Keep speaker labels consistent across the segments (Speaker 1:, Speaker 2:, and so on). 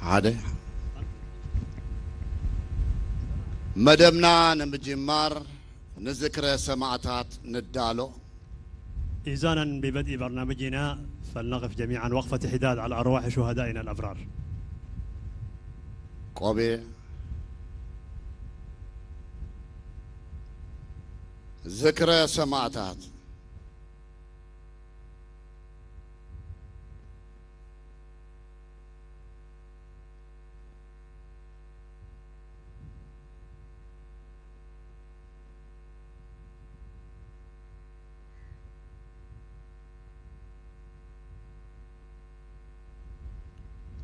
Speaker 1: هذا مدمنا نمجمار نذكر سماعات ندالو.
Speaker 2: إذانا ببدء برنامجنا فلنقف جميعا وقفة حداد على أرواح شهدائنا الأبرار.
Speaker 1: قبي ذكر سماعات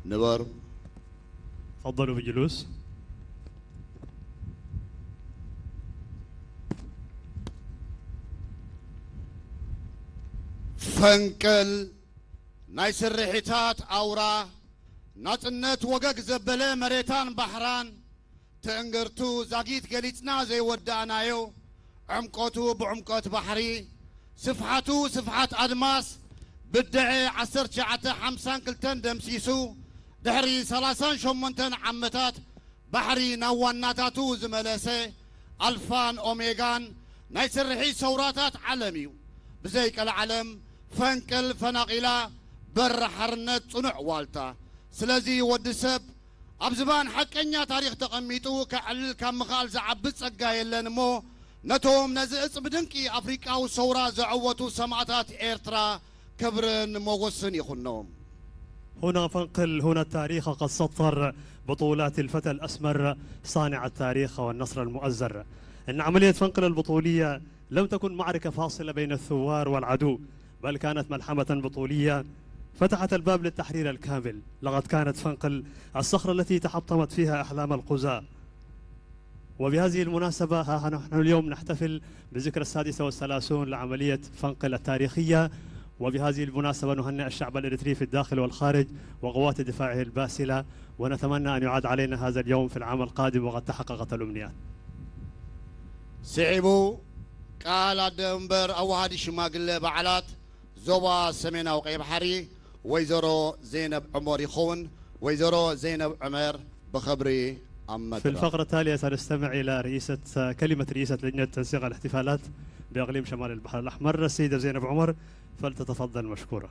Speaker 1: نبر.
Speaker 2: تفضلوا بالجلوس.
Speaker 1: فنكل نايس الرحيتات أورا ناتنت وقاق زبلة مريتان بحران تنقرتو زاقيت قليتنا زي ودعنايو عمقوتو بعمقوت بحري سفحاتو سفحات أدماس بدعي عسر شعته حمسان كلتن دمسيسو دحري سلاسان شمونتن عمتات بحري نواناتاتو زملسي ألفان أوميغان نايس الرحي سوراتات عالميو بزيك العالم فنكل فناقيلا بر حرنت صنع والتا سلازي ودسب أبزبان حقنيا تاريخ تقميتو كعلل كمخال زعبت سقا يلنمو نتوم نزئص بدنكي أفريقيا وصورة زعوتو سمعتات إيرترا كبرن موغسن يخنهم.
Speaker 2: هنا فنقل، هنا التاريخ قد سطر بطولات الفتى الأسمر صانع التاريخ والنصر المؤزر. إن عملية فنقل البطولية لم تكن معركة فاصلة بين الثوار والعدو، بل كانت ملحمة بطولية فتحت الباب للتحرير الكامل. لقد كانت فنقل الصخرة التي تحطمت فيها أحلام القزاة. وبهذه المناسبة ها نحن اليوم نحتفل بذكرى 36 لعملية فنقل التاريخية، وبهذه المناسبة نهنئ الشعب الإريتري في الداخل والخارج وقوات دفاعه الباسلة، ونتمنى أن يعاد علينا هذا اليوم في العام القادم وقد تحققت الأمنيات.
Speaker 1: سعبو قال دمبر أو هادي شماغل بعلات زوبا سمينا وقيب حري ويزرو زينب عمر يخون ويزرو زينب عمر بخبري أمد.
Speaker 2: في الفقرة التالية سنستمع إلى كلمة رئيسة لجنة تنسيق الاحتفالات بإقليم شمال البحر الأحمر السيدة زينب عمر، فلتتفضل مشكورة.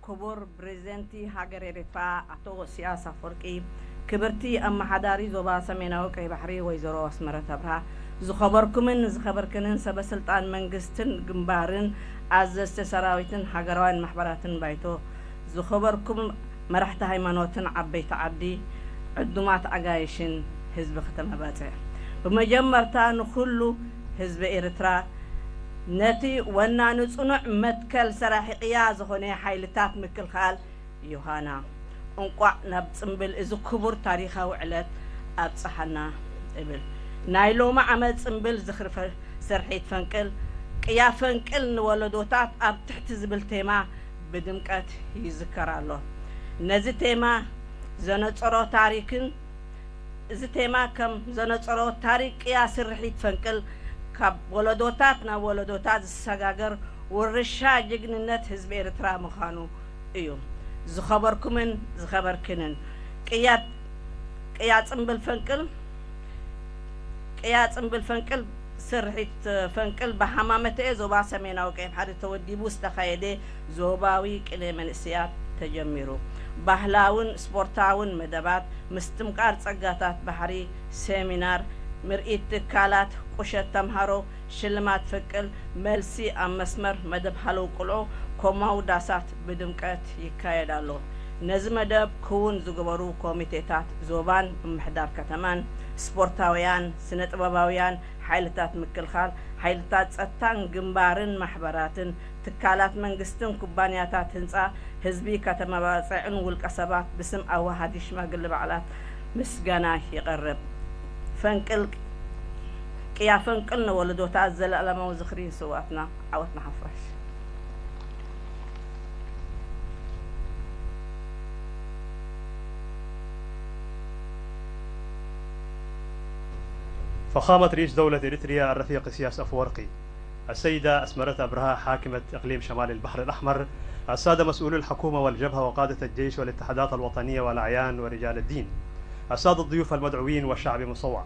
Speaker 3: كبر بريزنتي هاجر رفاع عطو سياسة فرقي كبرتي أما حداري زوبا سمينا وكي بحري ويزرو أسمرة تبرها زخبركمن زخبركنن سبا سلطان منجستن جنبارن عزز سراويتن هاجروان محبراتن بايتو زخبركم مرحت هايمانوتن عبيت عدي عدومات عقايشن حزب ختم باتع بمجمرتان كله حزب إريترا نتي وانا نصنع متكل سراحي قياز هوني حيلتات مكل خال يوهانا انقع نبصنبل إذا كبر تاريخه وعلت أبصحنا إبل نايلو ما عمل صنبل زخر سرحيت فنكل قيا فنكل نولدوتات أب تحت زبل تيما بدمكات يذكر الله نزي تيما زنصرو تاريخن إذا تيما كم زنصرو تاريخ قيا سرحيت فنكل كاب ولدوتاتنا ولدوتات السجاجر والرشا جننت حزب إريترا مخانو إيوم زخبركمن زخبركنن قيات صنبل فنكل سرحيت فنكل بحمامته زوبا سمينا وكيف حد تودي بوستخايدة زوباوي كله من السياط تجميرو بحلاون سبورتاون مدبات مستمكار صقاتات بحري سيمينار مرئيت تكالات قشت تمهارو شلمات فكل ملسي أم مسمر مدب حلو قلعو كوماو داسات بدمكات يكايدالو نزم مدب كون زغبرو كوميتيتات زوبان محدار كتمان سبورتاويان سنة باباويان حيلتات مكلخال حيلتات ستان جنبارن محبراتن تكالات منجستن كوبانياتات هنصا حزبي كتما باصعن والقصبات بسم او هادي شماغل بعلات مسغانا يقرب فنقل قيا فنقل نولدوتات زلالما وزخرين سواتنا عوتنا حفرش
Speaker 2: فخامة رئيس دولة إريتريا الرفيق إسياس أفورقي، السيدة أسمرة أبرهة حاكمة إقليم شمال البحر الأحمر، السادة مسؤولو الحكومة والجبهة وقادة الجيش والاتحادات الوطنية والأعيان ورجال الدين، السادة الضيوف المدعوين والشعب المصوع.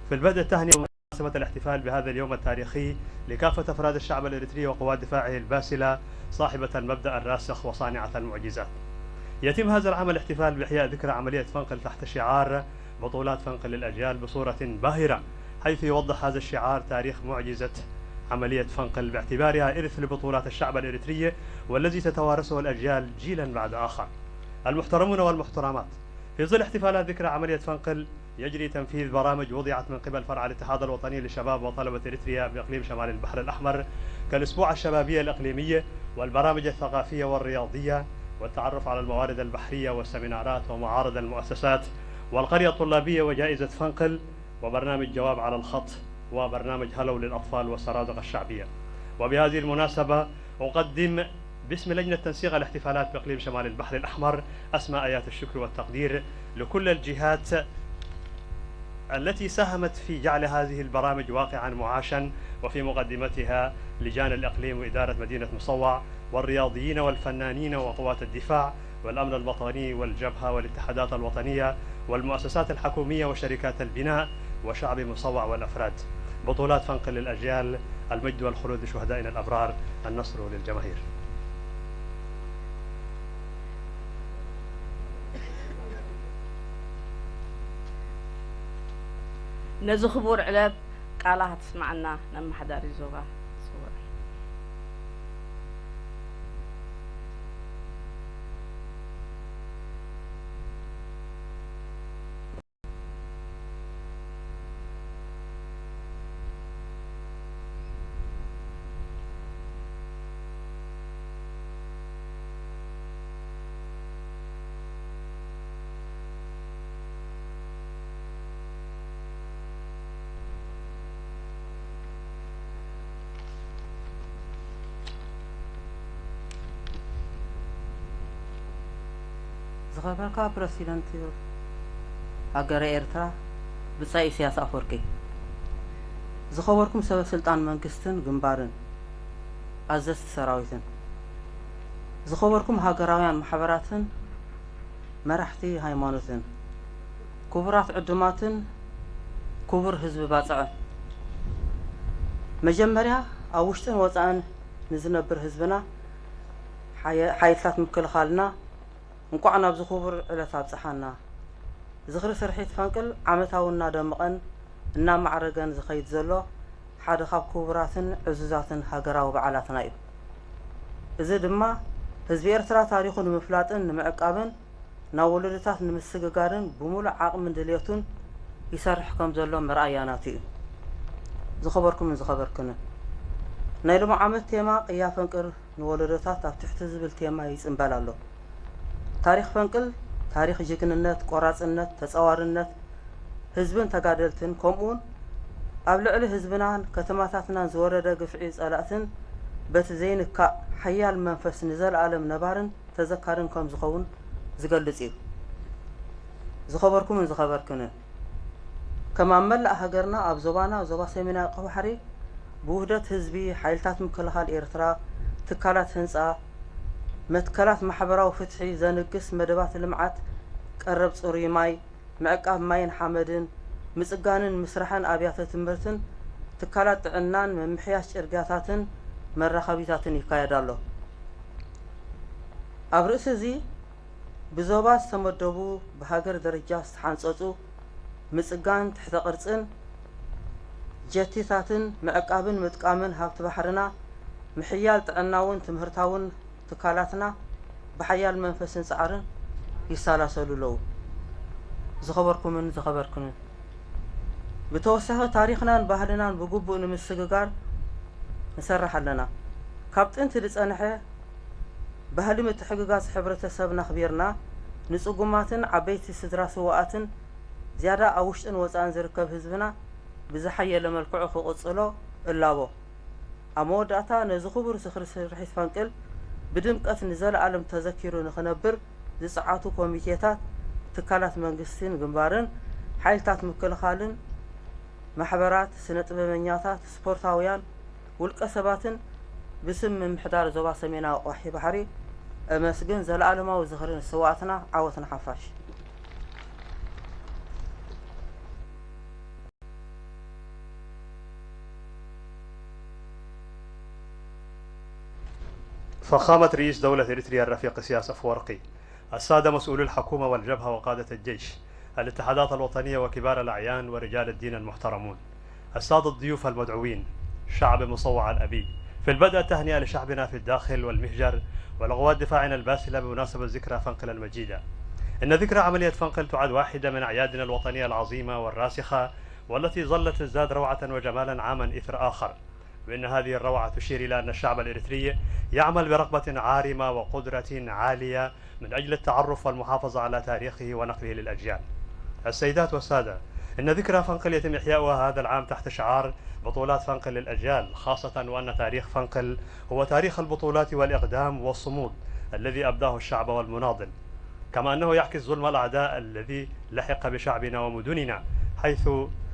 Speaker 2: في البدء التهنئة بمناسبة الاحتفال بهذا اليوم التاريخي لكافة أفراد الشعب الإريتري وقوات دفاعه الباسلة صاحبة المبدأ الراسخ وصانعة المعجزات. يتم هذا العام الاحتفال بإحياء ذكرى عملية فنقل تحت شعار بطولات فنقل للأجيال بصورة باهرة، حيث يوضح هذا الشعار تاريخ معجزة عملية فنقل باعتبارها إرث لبطولات الشعب الإريتري والذي تتوارثه الأجيال جيلا بعد آخر. المحترمون والمحترمات، في ظل احتفالات ذكرى عملية فنقل يجري تنفيذ برامج وضعت من قبل فرع الاتحاد الوطني للشباب وطلبة إريتريا بإقليم شمال البحر الأحمر كالأسبوع الشبابية الإقليمية والبرامج الثقافية والرياضية والتعرف على الموارد البحرية والسمينارات ومعارض المؤسسات والقرية الطلابية وجائزة فنقل وبرنامج جواب على الخط وبرنامج هلو للأطفال والسرادق الشعبية. وبهذه المناسبة أقدم باسم لجنة تنسيق الاحتفالات بإقليم شمال البحر الأحمر أسمى آيات الشكر والتقدير لكل الجهات التي ساهمت في جعل هذه البرامج واقعا معاشا، وفي مقدمتها لجان الإقليم وإدارة مدينة مصوع والرياضيين والفنانين وقوات الدفاع والأمن الوطني والجبهة والاتحادات الوطنية والمؤسسات الحكومية وشركات البناء وشعب مصوع والأفراد. بطولات فنقل للأجيال، المجد والخلود لشهدائنا الأبرار، النصر للجماهير.
Speaker 3: نزو خبور علب قالها تسمعنا لما حداري زوبا صور.
Speaker 4: زخبركا بريزيدنت هاجر إيرترا بصاي إسياس أفورقي زخبركم سبب سلطان منكستن جنبارن أزست سراويتن زخبركم هاجراويان محبراتن مرحتي هايمانوتن كبرات عدماتن كبر حزب باصع مجمريا أوشتن وصان نزنبر حزبنا حيثات مكلخالنا እንኳን ዝኽብር ዕለታት ፀሓና ዝኽሪ ስርሒት ፈንቅል ዓመታውና ደምቀን እና ማዕረገን ዝኸይድ ዘሎ ሓደ ካብ ክቡራትን ዕዙዛትን ሃገራዊ በዓላትና እዩ። እዚ ድማ ህዝቢ ኤርትራ ታሪኹ ንምፍላጥን ንምዕቃብን ናብ ወለዶታት ንምስግጋርን ብሙሉእ ዓቕምን ድልየቱን ይሰርሕ ከም ዘሎ መርኣያናት እዩ። ዝኸበርኩም ዝኸበርክን ናይ ሎሚ ዓመት ቴማ ቅያ ፈንቅር ንወለዶታት ኣብ ትሕቲ ዝብል ቴማ ይፅምበል ኣሎ። ታሪክ ፈንቅል ታሪክ ጅግንነት ቆራጽነት ተጻዋርነት ህዝብን ተጋደልትን ከምኡን ኣብ ልዕሊ ህዝብናን ከተማታትናን ዝወረደ ግፍዒ ጸላእትን በቲ ዘይንካ ሓያል መንፈስ ንዘለዓለም ነባርን ተዘካርን ከም ዝኸውን ዝገልጽ እዩ። ዝኸበርኩምን ዝኸበርክን ከማ መላእ ሃገርና ኣብ ዞባና ዞባ ሰሜናዊ ቀይ ባሕሪ ብውህደት ህዝቢ ሓይልታት ምክልኻል ኤርትራ ትካላት ህንፃ متكلات محبراو فتحي زنقس مدبات المعات قرب صوري ماي معقاب ماين حمدن مسقانن مسرحان أبيات تمرتن تكالات عنان من محياش إرقاتاتن مرخبيتاتن يكايدالو أبرئس زي بزوبات تمدبو بهاجر درجات حانصوصو مسقان تحت قرصن جتيتاتن معقابن متقامن هابت بحرنا محيال تعناون تمهرتاون تكالاتنا بحيال منفسن سعرن يسالاسلو لو زخبركم من زخبركم بتوسعه تاريخنا بهلنا بقبو نمسغغار نسرح لنا كابتن تلصنحه بهلم تحققات حبرتسبنا خبيرنا نصقماتن عبيتي سدرا سوااتن زياده اوشتن وصان زركب حزبنا بزحيه لملكعو خقصلو اللابو اموداتا نزخبر سخر سرحيت فانقل بدمقت نزل عالم تذكيرو نخنبر زصعاتو كوميتيتات تكالات منغستين جنبارن حيلتات مكلخالن ማሕበራት ስነ ጥበበኛታት ስፖርታውያን ውልቀ ሰባትን باسم محدار زوبا سمينا وحي بحري مسجن زلالما وزخرين سواتنا عوتنا حفاش
Speaker 2: فخامة رئيس دولة إريتريا الرفيق سياس أفورقي، السادة مسؤولي الحكومة والجبهة وقادة الجيش، الاتحادات الوطنية وكبار الأعيان ورجال الدين المحترمون، السادة الضيوف المدعوين، شعب مصوع الأبي. في البدء التهنئة لشعبنا في الداخل والمهجر ولقوات دفاعنا الباسلة بمناسبة ذكرى فنقل المجيدة. إن ذكرى عملية فنقل تعد واحدة من أعيادنا الوطنية العظيمة والراسخة والتي ظلت تزداد روعة وجمالا عاما إثر آخر، وإن هذه الروعة تشير إلى أن الشعب الإريتري يعمل برغبة عارمة وقدرة عالية من أجل التعرف والمحافظة على تاريخه ونقله للأجيال. السيدات والسادة، إن ذكرى فنقل يتم إحياؤها هذا العام تحت شعار بطولات فنقل للأجيال، خاصة وأن تاريخ فنقل هو تاريخ البطولات والإقدام والصمود الذي أبداه الشعب والمناضل، كما أنه يعكس ظلم الأعداء الذي لحق بشعبنا ومدننا، حيث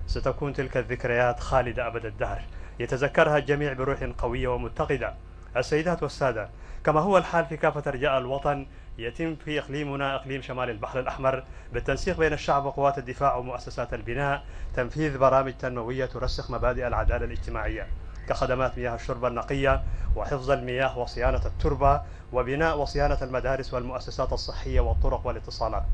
Speaker 2: ستكون تلك الذكريات خالدة أبد الدهر يتذكرها الجميع بروح قوية ومتقدة. السيدات والسادة، كما هو الحال في كافة أرجاء الوطن، يتم في إقليمنا إقليم شمال البحر الأحمر بالتنسيق بين الشعب وقوات الدفاع ومؤسسات البناء تنفيذ برامج تنموية ترسخ مبادئ العدالة الاجتماعية كخدمات مياه الشرب النقية وحفظ المياه وصيانة التربة وبناء وصيانة المدارس والمؤسسات الصحية والطرق والاتصالات.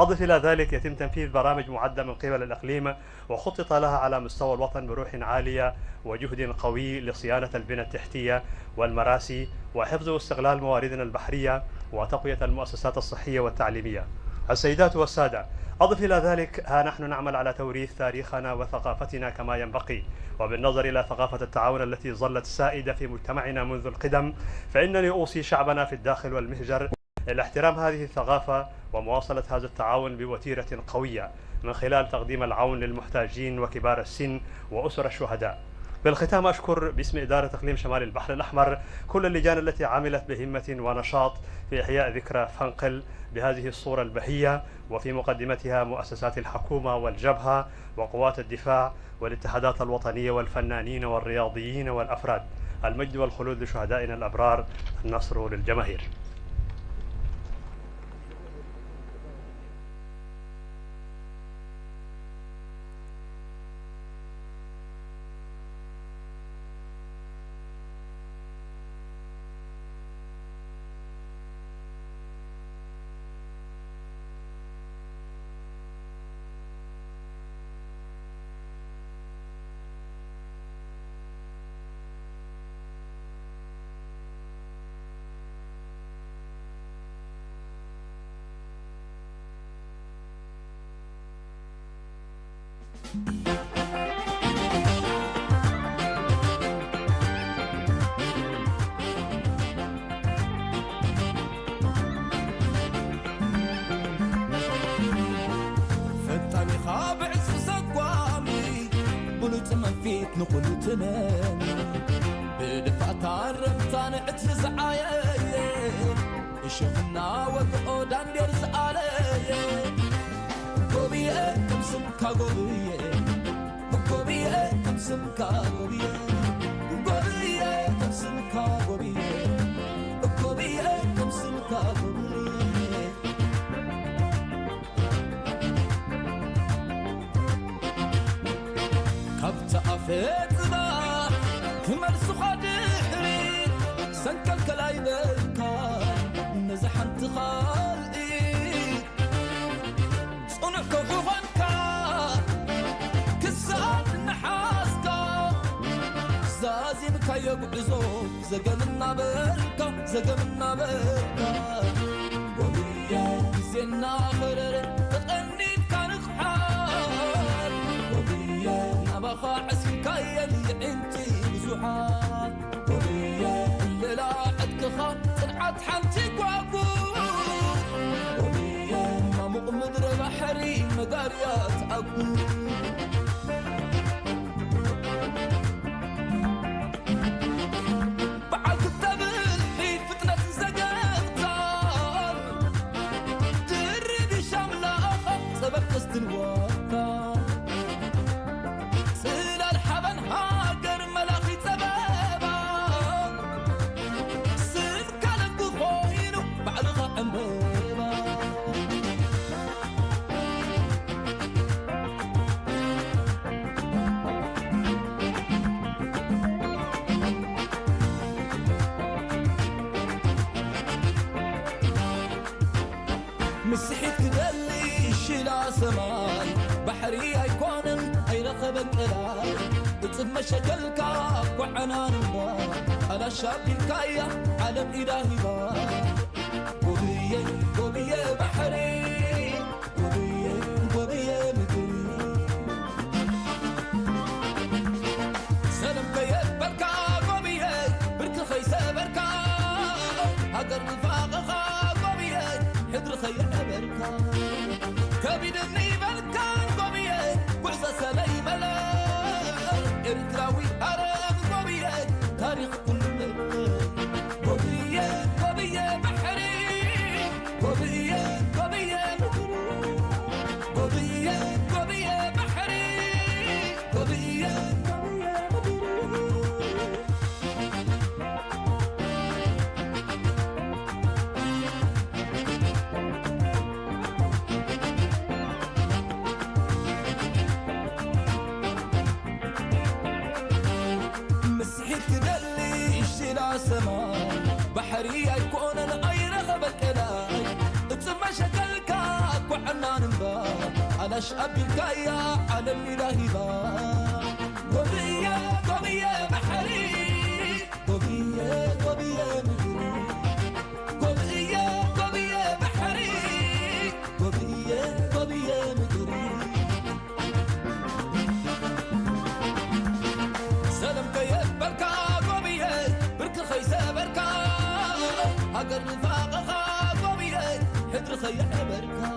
Speaker 2: أضف إلى ذلك يتم تنفيذ برامج معدة من قبل الإقليم وخطط لها على مستوى الوطن بروح عالية وجهد قوي لصيانة البنى التحتية والمراسي وحفظ واستغلال مواردنا البحرية وتقوية المؤسسات الصحية والتعليمية. السيدات والسادة، أضف إلى ذلك ها نحن نعمل على توريث تاريخنا وثقافتنا كما ينبغي، وبالنظر إلى ثقافة التعاون التي ظلت سائدة في مجتمعنا منذ القدم، فإنني أوصي شعبنا في الداخل والمهجر إلى احترام هذه الثقافة ومواصلة هذا التعاون بوتيرة قوية من خلال تقديم العون للمحتاجين وكبار السن وأسر الشهداء. بالختام أشكر باسم إدارة إقليم شمال البحر الأحمر كل اللجان التي عملت بهمة ونشاط في إحياء ذكرى فنقل بهذه الصورة البهية، وفي مقدمتها مؤسسات الحكومة والجبهة وقوات الدفاع والاتحادات الوطنية والفنانين والرياضيين والأفراد. المجد والخلود لشهدائنا الأبرار، النصر للجماهير.
Speaker 5: فتاني خابع سقوامي بلوت منفيت نقول تناني بدفعت عرفتان اعتز عايي شفنا وقعو داندير زعالي قوبيه كم سمكا قوبيه قوبيه كم سمكا قوبيه قوبيه كم سمكا قوبيه قوبيه كم سمكا قوبيه كبت أفيت ما تمرس خدحري سنكل كلاي بالكا نزحن تخالي صنعك وغنكا كسات نحاسكا زازين كا يقعزو زقمنا بالكا زقمنا بالكا وبيا زينا خرر تغني كان خحال وبيا نبخا عسكايا اللي انتي بزحال وبيا اللي لا عدك خان صنعت حنتي قابور وبيا ما مقمدر بحري مقاريات عبور بعد كتاب الحين فتنة زقاقتان تريد شاملة سبب قصد الوطن بحري أيكونن أي رخبك إلهي تصب شكلك وعنان با على شاب الكاية عالم إلهي با قوبية قوبية بحري قوبية قوبية مدري سلام كيف بركة قوبية بركة خيسة بركة هقر نفاقها قوبية حدر خير بركة كبدني بركة قوبية وعزة سلي ملا إرتراوي هرم قوبية تاريخ كل قوبية قوبية بحري قوبية قوبية قوبية قوبية بحري قوبية مسحيت دلي اشترى سماء بحري يكون الغير غبك لاي تسمى شكلك وعنان با على شعب الكايا على الإلهي با قوبية قوبية بحري قوبية قوبية مدري قوبية قوبية بحري قوبية قوبية مدري سلام كيف بركة قوبية بركة خيسة بركة هقر نفاقها قوبية حدر خير بركة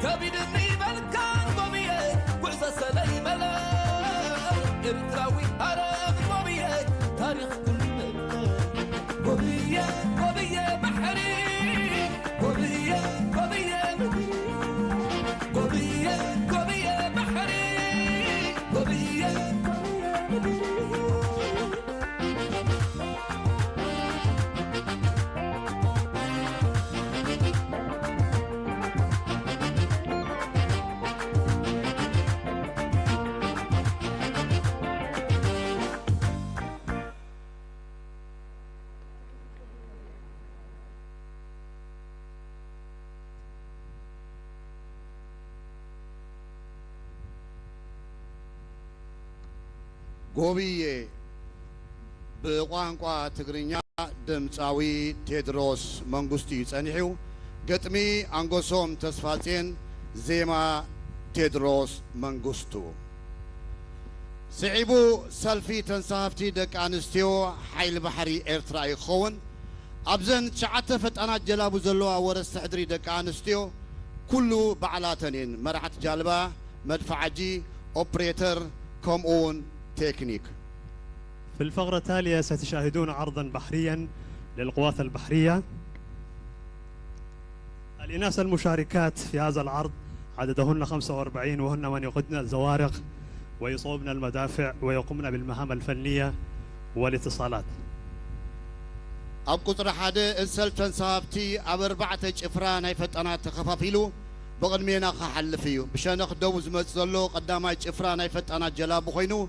Speaker 5: كبدني بركة قوبية وعزة سلي ملا إرتراوي هرم قوبية تاريخ كل قوبية قوبية بحري قوبية قوبية مدري قوبية قوبية بحري قوبية
Speaker 1: ጎብዬ ብቋንቋ ትግርኛ ድምፃዊ ቴድሮስ መንግስቱ ይጸኒሑ ገጥሚ አንጎሶም ተስፋጼን ዜማ ቴድሮስ መንግስቱ ስዒቡ ሰልፊ ተንሳፍቲ ደቂ ኣንስትዮ ሓይሊ ባሕሪ ኤርትራ ይኸውን ኣብዘን 9 ፈጣናት ጀላቡ ዘለዋ ወረስቲ ሕድሪ ደቂ ኣንስትዮ ኩሉ ባዕላተን እየን መራሕቲ ጃልባ መድፈዓጂ ኦፕሬተር ከምኡውን تكنيك.
Speaker 2: في الفقرة التالية ستشاهدون عرضا بحريا للقوات البحرية. الإناث المشاركات في هذا العرض عددهن 45 وهن من يقودن الزوارق ويصوبن المدافع ويقومن بالمهام الفنية والاتصالات.
Speaker 1: أب قطر حدا السلف تنصافتي أب 4 جفرا ناي فطانات تخفافيلو بقدمينا خحلفيو بشان نخدو زمصلو قداماي جفرا ناي فطانات جلاب خوينو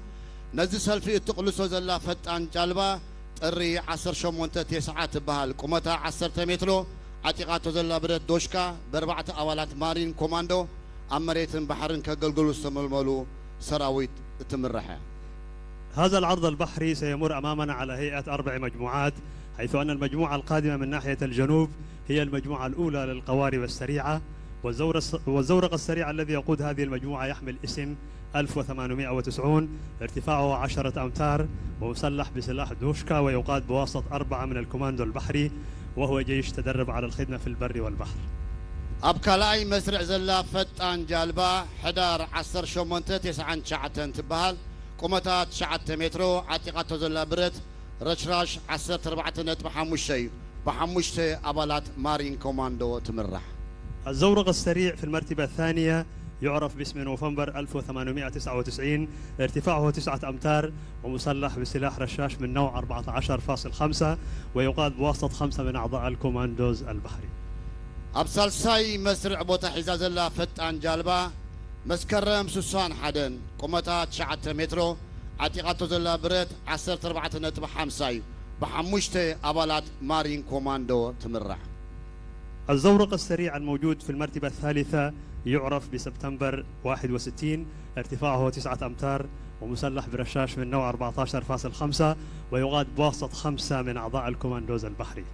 Speaker 1: نزي سلفي تقلصو زلا فطان جالبا ጥሪ 18 ትበሃል ቁመታ 10 ሜትሮ ዓጢቃቶ ዘላ ብረት ዶሽካ በ4 ኣባላት ማሪን ኮማንዶ ኣብ መሬትን ባሕርን ከገልግሉ ዝተመልመሉ ሰራዊት ትምርሐ
Speaker 2: هذا العرض البحري سيمر أمامنا على هيئة 4 مجموعات حيث أن المجموعة القادمة من ناحية الجنوب هي المجموعة الأولى للقوارب السريعة والزورق السريع الذي يقود هذه المجموعة يحمل اسم 1890 ارتفاعه 10 أمتار ومسلح بسلاح دوشكا ويقاد بواسطة 4 من الكوماندو البحري وهو جيش تدرب على الخدمة في البر والبحر.
Speaker 1: أبكالاي مسرع زلا فتان جالبا حدار 1899 تبهال قومتها 9 مترو عتيقته زلا برت رشراش 14.5 بحمشة أبالات مارين كوماندو تمرح.
Speaker 2: الزورق السريع في المرتبة الثانية يعرف باسم نوفمبر 1899 ارتفاعه 9 أمتار ومسلح بسلاح رشاش من نوع 14.5 ويقاد بواسطة 5 من أعضاء الكوماندوز البحري.
Speaker 1: أبسالساي مسرع بوتا حزاز الله فتان جالبا مسكرم سوسان حدن قومتها 9 مترو عتيقته زلا برت 14.5 بحمشته أبالات مارين كوماندو تمرح.
Speaker 2: الزورق السريع الموجود في المرتبة الثالثة يعرف بسبتمبر 61، ارتفاعه 9 أمتار ومسلح برشاش من نوع 14.5 ويقاد بواسطة 5 من أعضاء الكوماندوز البحري.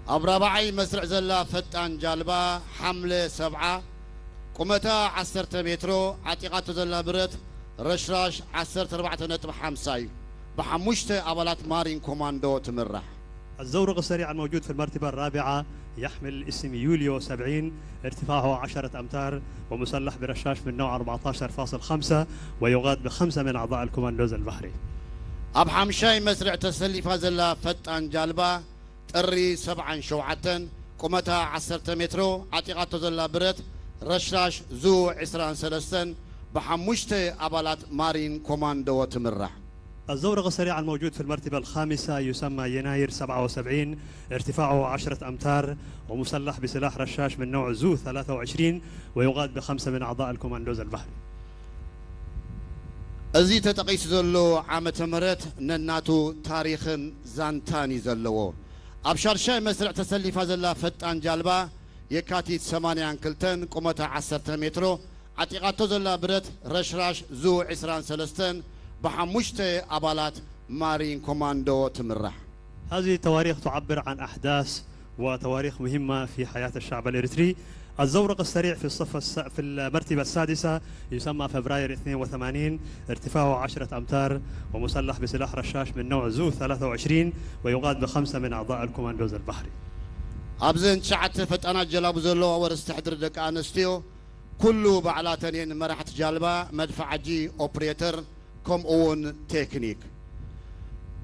Speaker 1: أبرابعي مسرع زلا فتان جالبا حملة 7 قمتها 10 مترو عتيقات زلا برت رشراش 14.5 بحموشته أبلات مارين كوماندو تمرح.
Speaker 2: الزورق السريع الموجود في المرتبة الرابعة يحمل اسم يوليو 70، ارتفاعه 10 أمتار ومسلح برشاش من نوع 14.5 ويقاد ب5 من أعضاء الكوماندوز البحري.
Speaker 1: أب حمشاي مسرع تسلي فازلا فتان جالبا تري 7 شوعة قمتها 10 مترو عتيقات زلا برت رشراش زو 23 بحموشته أبلات مارين كوماندو تمرح.
Speaker 2: الزورق السريع الموجود في المرتبة الخامسة يسمى يناير 77، ارتفاعه 10 أمتار ومسلح بسلاح رشاش من نوع زو 23 ويقاد ب5 من أعضاء الكوماندوز البحري.
Speaker 1: أزي تتقيس زلو عامة مرت نناتو تاريخ زانتاني زلو أبشار شاي مسرع تسلي فازلا فتان جالبا يكاتي 8 كلتن قمتها 10 مترو عتيقاتو زلا برت رشراش زو 23 بحموشته أبالات مارين كوماندو تمرح.
Speaker 2: هذه تواريخ تعبر عن أحداث وتواريخ مهمة في حياة الشعب الإريتري. الزورق السريع في في المرتبة السادسة يسمى فبراير 82، ارتفاعه 10 أمتار ومسلح بسلاح رشاش من نوع زو 23 ويقاد ب5 من أعضاء الكوماندوز البحري.
Speaker 1: أبزن شعت فتانا جلاب زلو ورستحضر دك أنستيو كله بعلاتين مرحت جالبا مدفع جي أوبريتر كم اون تكنيك.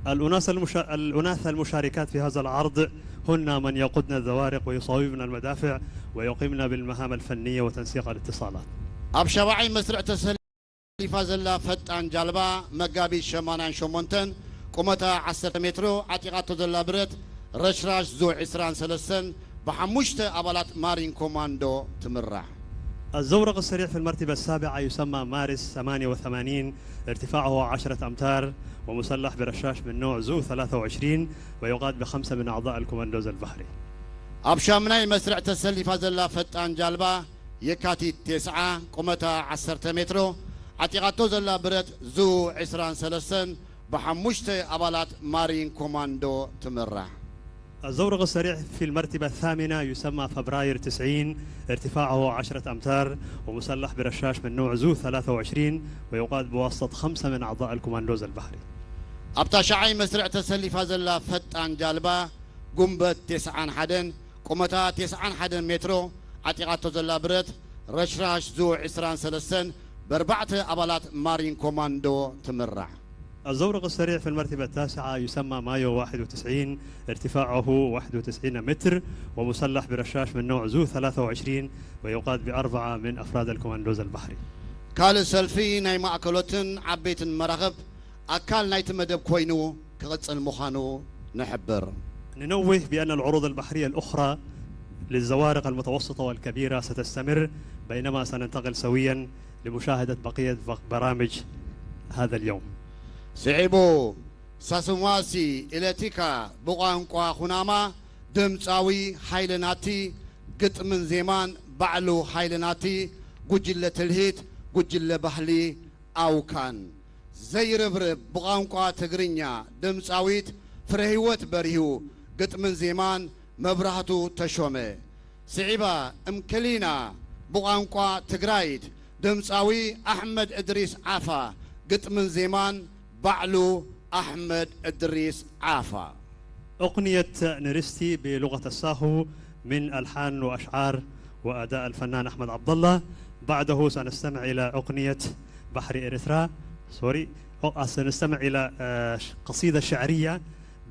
Speaker 2: الأناث المشاركات في هذا العرض هن من يقودن الزوارق ويصوبن المدافع ويقيمن بالمهام الفنية وتنسيق الاتصالات.
Speaker 1: أبشواعي مسرع تسلي فازلا فتان جالبا مقابي شمانان شمونتن قمتها 10 مترو عتيقات زلا برت رشراش زو 23 بحموشته أبالات مارين كوماندو تمرح.
Speaker 2: الزورق السريع في المرتبة السابعة يسمى مارس 88، ارتفاعه 10 أمتار ومسلح برشاش من نوع زو 23 ويقاد ب5 من أعضاء الكوماندوز البحري.
Speaker 1: أبشامناي مسرع تسلي فازلا فتان جالبا يكاتي 9 قمتها 10 مترو عتيقاتو زلا برت زو 23 بحموشته أبالات مارين كوماندو تمرح.
Speaker 2: الزورق السريع في المرتبة الثامنة يسمى فبراير 90، ارتفاعه 10 أمتار ومسلح برشاش من نوع زو 23 ويقاد بواسطة 5 من أعضاء الكوماندوز البحري.
Speaker 1: أبتشعي مسرع تسلي فازلا فتان جالبا قنبت 9 حدن قمتها 9 حدن مترو عتيقاتو زلا برت رشراش زو 23 بربعته أبالات مارين كوماندو تمرح.
Speaker 2: الزورق السريع في المرتبة التاسعة يسمى مايو 91، ارتفاعه 91 متر ومسلح برشاش من نوع زو 23 ويقاد ب4 من أفراد الكوماندوز البحري.
Speaker 1: كال سلفي ناي مأكلوتن عبيت المراغب أكال نايت مدب كوينو كغطس المخانو نحبر.
Speaker 2: ننوه بأن العروض البحرية الأخرى للزوارق المتوسطة والكبيرة ستستمر بينما سننتقل سويا لمشاهدة بقية برامج هذا اليوم.
Speaker 1: سعيبو ساسمواسي إلتيكا بقانقوا خناما دمتاوي حيلناتي قط من زمان بعلو حيلناتي قجلة الهيت قجلة بحلي أو كان زي ربرب بقانقوا تقرينيا دمتاويت فرهيوت بريهو قط من زمان مبرهتو تشومي سعيبا امكلينا بقانقوا تقرايد دمتاوي أحمد إدريس عافا قط من زمان بعلو أحمد إدريس عافا.
Speaker 2: أغنية نرستي بلغة الساهو من ألحان وأشعار وأداء الفنان أحمد عبد الله. بعده سنستمع إلى أغنية بحر إريترا سنستمع إلى قصيدة شعرية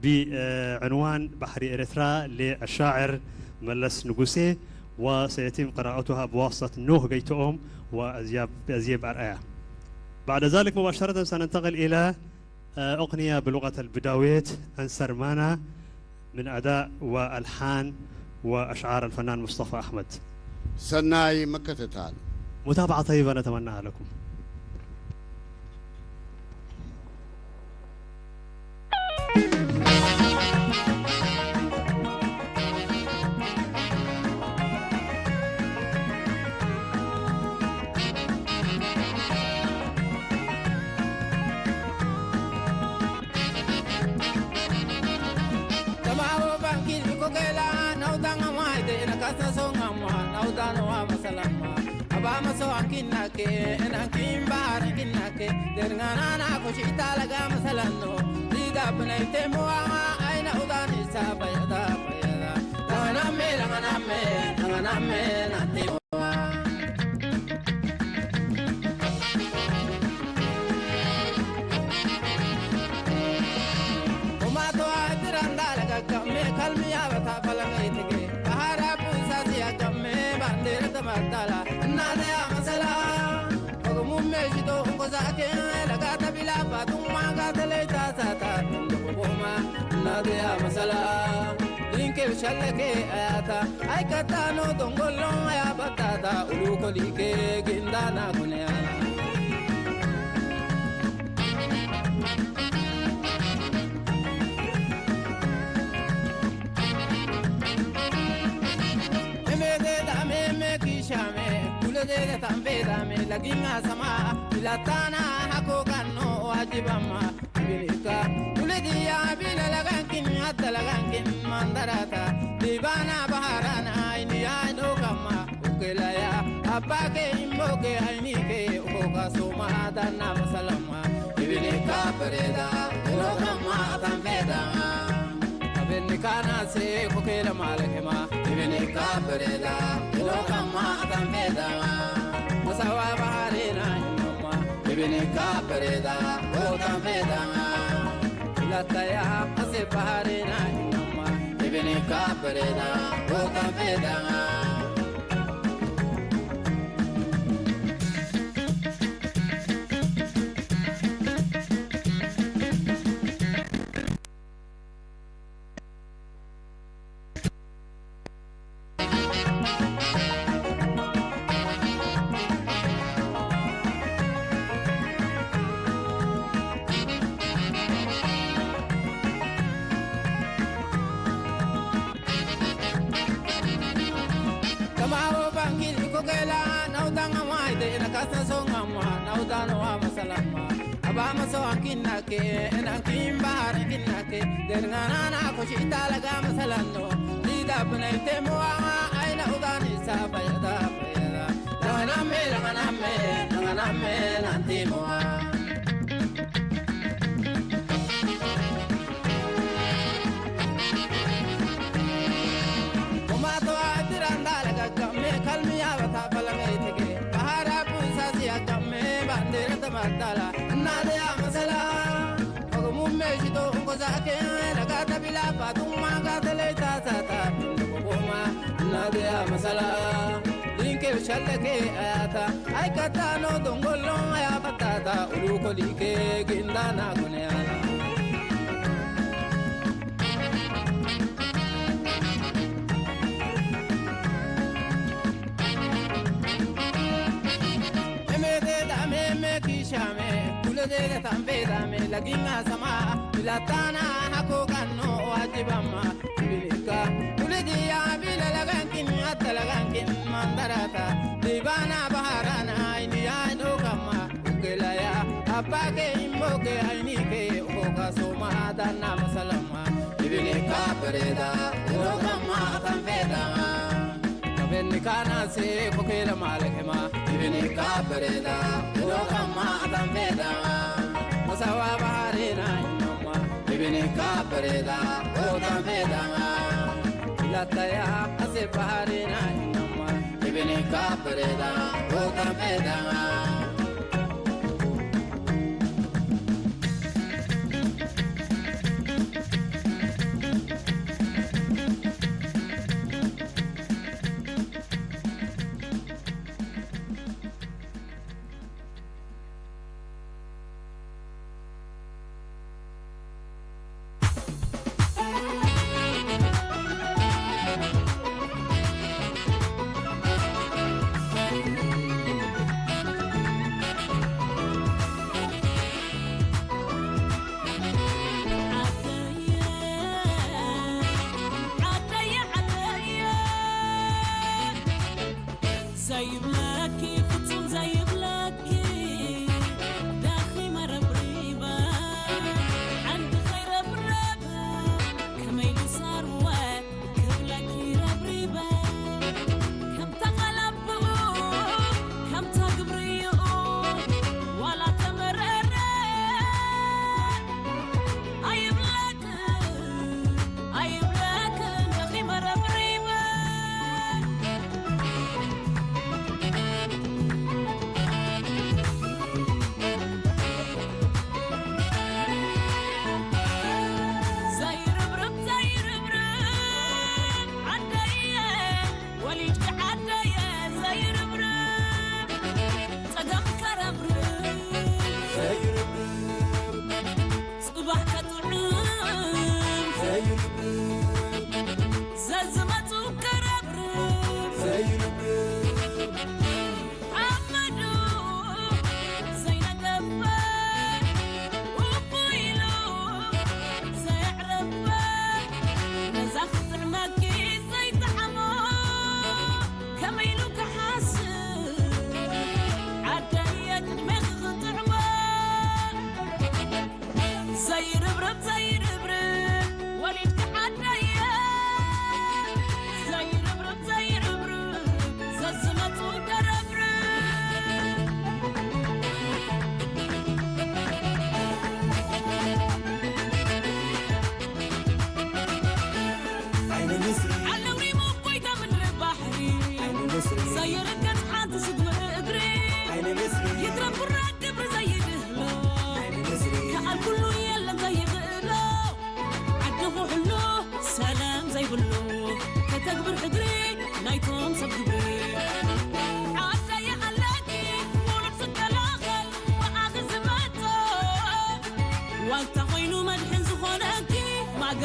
Speaker 2: بعنوان بحر إريترا للشاعر ملس نقوسي وسيتم قراءتها بواسطة نوح جيتوم وأزياب أرآيا. بعد ذلك مباشرة سننتقل إلى أغنية بلغة البداويت أنسرمانا من أداء وألحان وأشعار الفنان مصطفى أحمد.
Speaker 1: سناي مكة تعال.
Speaker 2: متابعة طيبة نتمناها لكم.
Speaker 6: kasa songama naudano wa masalama abama so akinake enakin bar kinake derngana na ko shitalaga masalano diga bnaite moa aina udani sabayada bayada lana me natimo me kalmiya bata falangay tige bahara pusa siya kamme bandera tamatala nade amasala ogumumme jito ko zake laga tabila batumma ga tele ta ta boma nade amasala linke shallake ayata ay katano dongollo ya batata uluko like gindana kunya de tambeda me laginga sama bilatana hako kanno wajibama bilika kuledia bila lagankin hatta lagankin mandarata dibana baharana ini ado kama ukelaya apake imboke ainike ukoka soma dana masalama bilika pereda lokama tambeda benikana se kokela malekema benika pereda lokama tambeda musawa baharina inoma benika pereda lokambeda lataya ase baharina inoma benika pereda lokambeda Abama so akinake enakin bar kinake derngana na ko shitalaga masalano dida bnaite moa aina udani sabayada bayada lana me nantimoa Tomato adiranda laga kamme kalmiya bata balangay tege bahara pusa siya kamme bandera tamatala nade amasala ogumumme jito ko zake laga tabila patumma ga tele ta ta boma nade amasala linke shallake ayata ay katano dongollo ya batata uluko like gindana kunyana de tambeda me laginga sama bilatana hako kanno wajibama bilika kuledia bila lagankin hatta lagankin mandarata dibana baharana ini ado kama ukelaya apake imboke ainike ukoka soma dana masalama bilika pereda lokama tambeda benikana se kokela malekema benika pereda lokama tambeda musawa baharina inoma benika pereda lokambeda lataya ase baharina inoma benika pereda lokambeda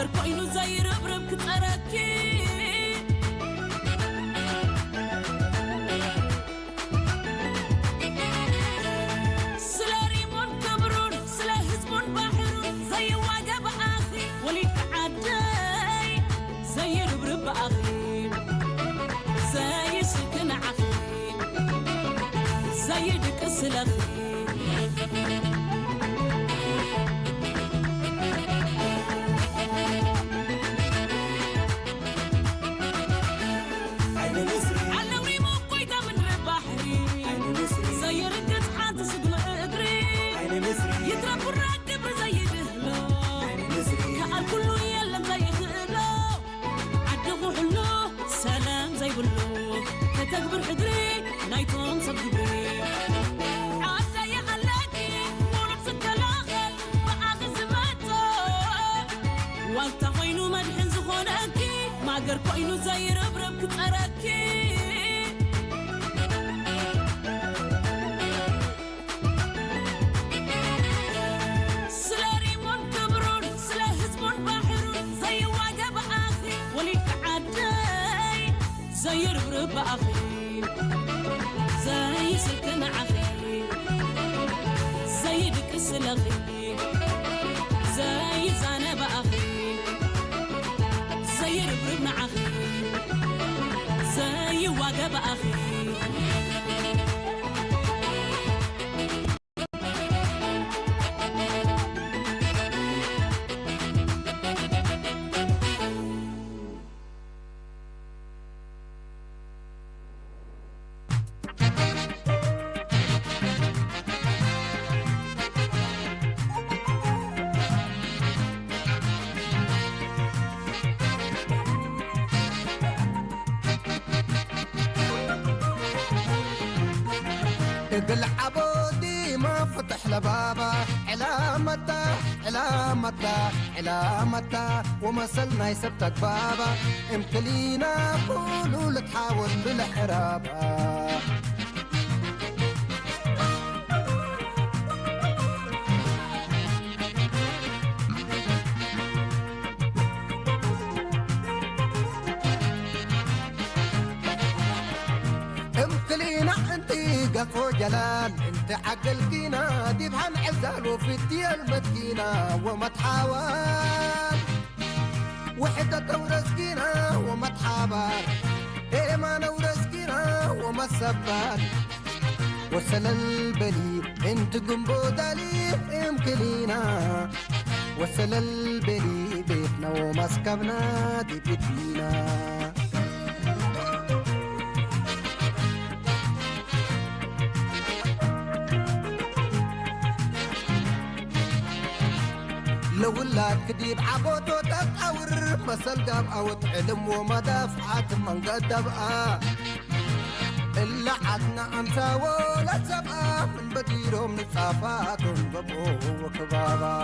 Speaker 7: ماجر كوينو زي ربرب كتركي سلا ريمون كامرون سلا هزبون بحرون زي واجب أخي وليك عداي زي ربرب أخي زي سكن أخي زي دك سلخي تكبر حدري نايتون صدقي عسى يا خلاكي ونفس الكلاخل بآخر زماته وانت خوينو مدحن زخونكي ما قر كوينو زي ربرب كتركي سلا ريمون كبرون سلا هزبون بحرون زي واجب أخي وليك عداي زي ربرب أخي زي سكن أخي زي دكس الأخي زي زانب أخي زي ربرب مع أخي زي واجب أخي
Speaker 6: قل عبودي ما فتح لبابا علامته ومثلنا يسبتك بابا امتلينا قولوا لتحاول بالحرابة قفو جلال انت عقلتينا دي بهن عزال وفي الديال مدينة وما تحاول وحدة ورزقينا وما تحابر ايمان ورزقينا وما تسبر وصل البلي انت قنبو دالي امكلينا وصل البلي بيتنا ومسكبنا دي بيتنا لو لا كديب عبوتو تقور مسل قاب او تعلم ومدافعات من قد بقى إلا عدنا أمسا ولا سبقى من بديرهم نصافاتهم ببو وكبابا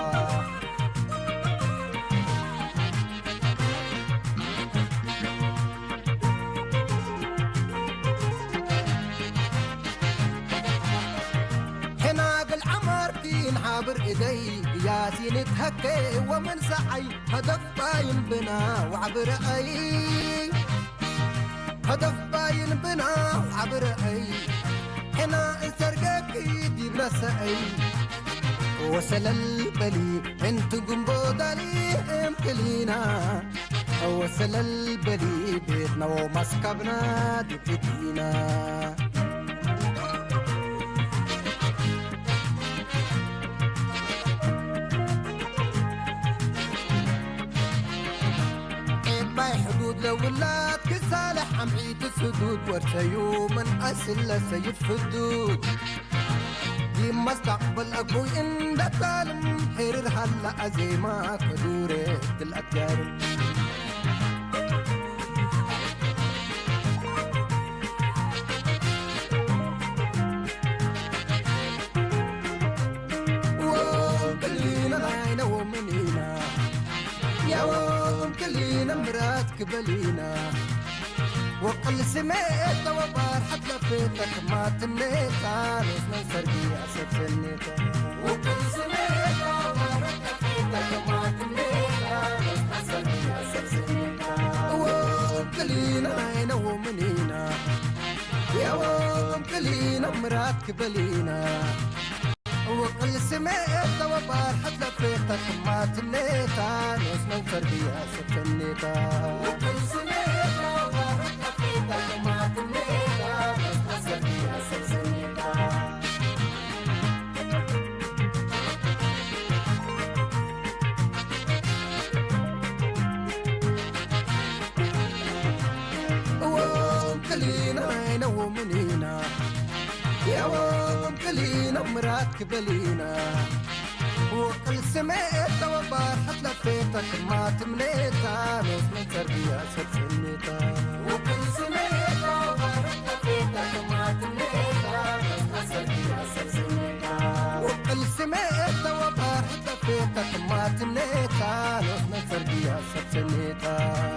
Speaker 6: عابر إيدي ياسين تهكي ومن سعي هدف باين بنا وعبر أي هدف باين بنا وعبر أي هنا انسرقك يدي بنسعي وصل البلي انت قنبو دالي امكلينا وصل البلي بيتنا ومسكبنا دي بيتنا لولاد كسالح عمعيد السدود ورسيو من أسل سيد فدود دي مستقبل أبوي إن دتالم حرر هلا أزيما كدورة الأتجار وكلنا العين ومنينا يا وكلنا مرات كبلينا وقل سميت وبار حتى لفيتك ما تميت عالوز من سرقي أسد سنيتك وقل سميت وبار حتى لفيتك ما تميت عالوز من
Speaker 8: مرات كبلينا وقل سمعت وبار حد لفيتك ما تنيتا نوس من تربية ستنيتا وقل سمعت وبار حد لفيتك ما تنيتا نوس من تربية ستنيتا وكلينا عينا ومنينا يا وام كلينا مرات كبلينا وقل سمعت وبار حت لفيتك ما تمنيتا نوس من تربية ستنيتا وقل سمعت وبار حت لفيتك ما تمنيتا نوس من تربية ستنيتا وقل سمعت وبار حت لفيتك ما تمنيتا نوس من تربية ستنيتا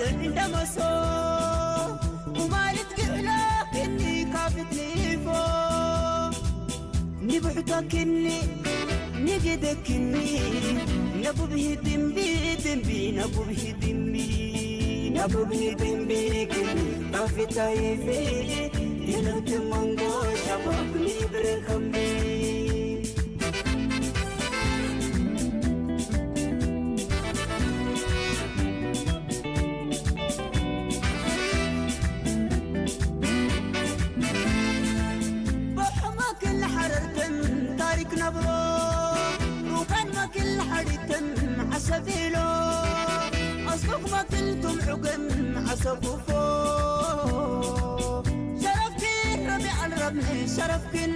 Speaker 6: عندما صار ومالت قلق إني كافتني فوق نبحتك إني نجدك إني نبو به دمبي دمبي نبو به دمبي نبو به دمبي كني كافي تايفي يلغت منغو شبابني بركمي سبيلو أصدق ما كنتم حقن عصبوا فوق شرفكي ربيع الربني شرفكن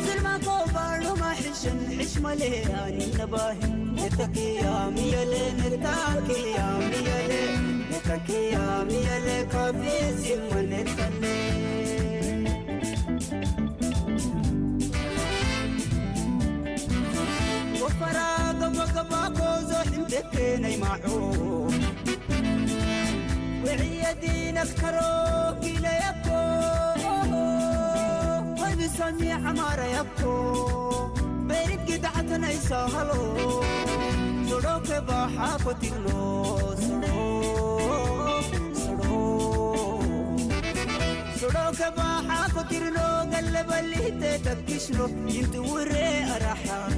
Speaker 6: زلما كوبر وما حشن حشمة لياني نباهن نتكي يا ميالي نتاكي يا ميالي نتكي يا ميالي كافي زمن نتكي وفراغ وقباكو زوحن تكيني معو وعيدين اذكروك إلى يبكو قلبي سميع عمارة يبكو بيرد قدعتنا يسهلو سروك باحاكو تغلو سروك باحاكو تغلو قلب اللي تتكشلو ينتوري أرحا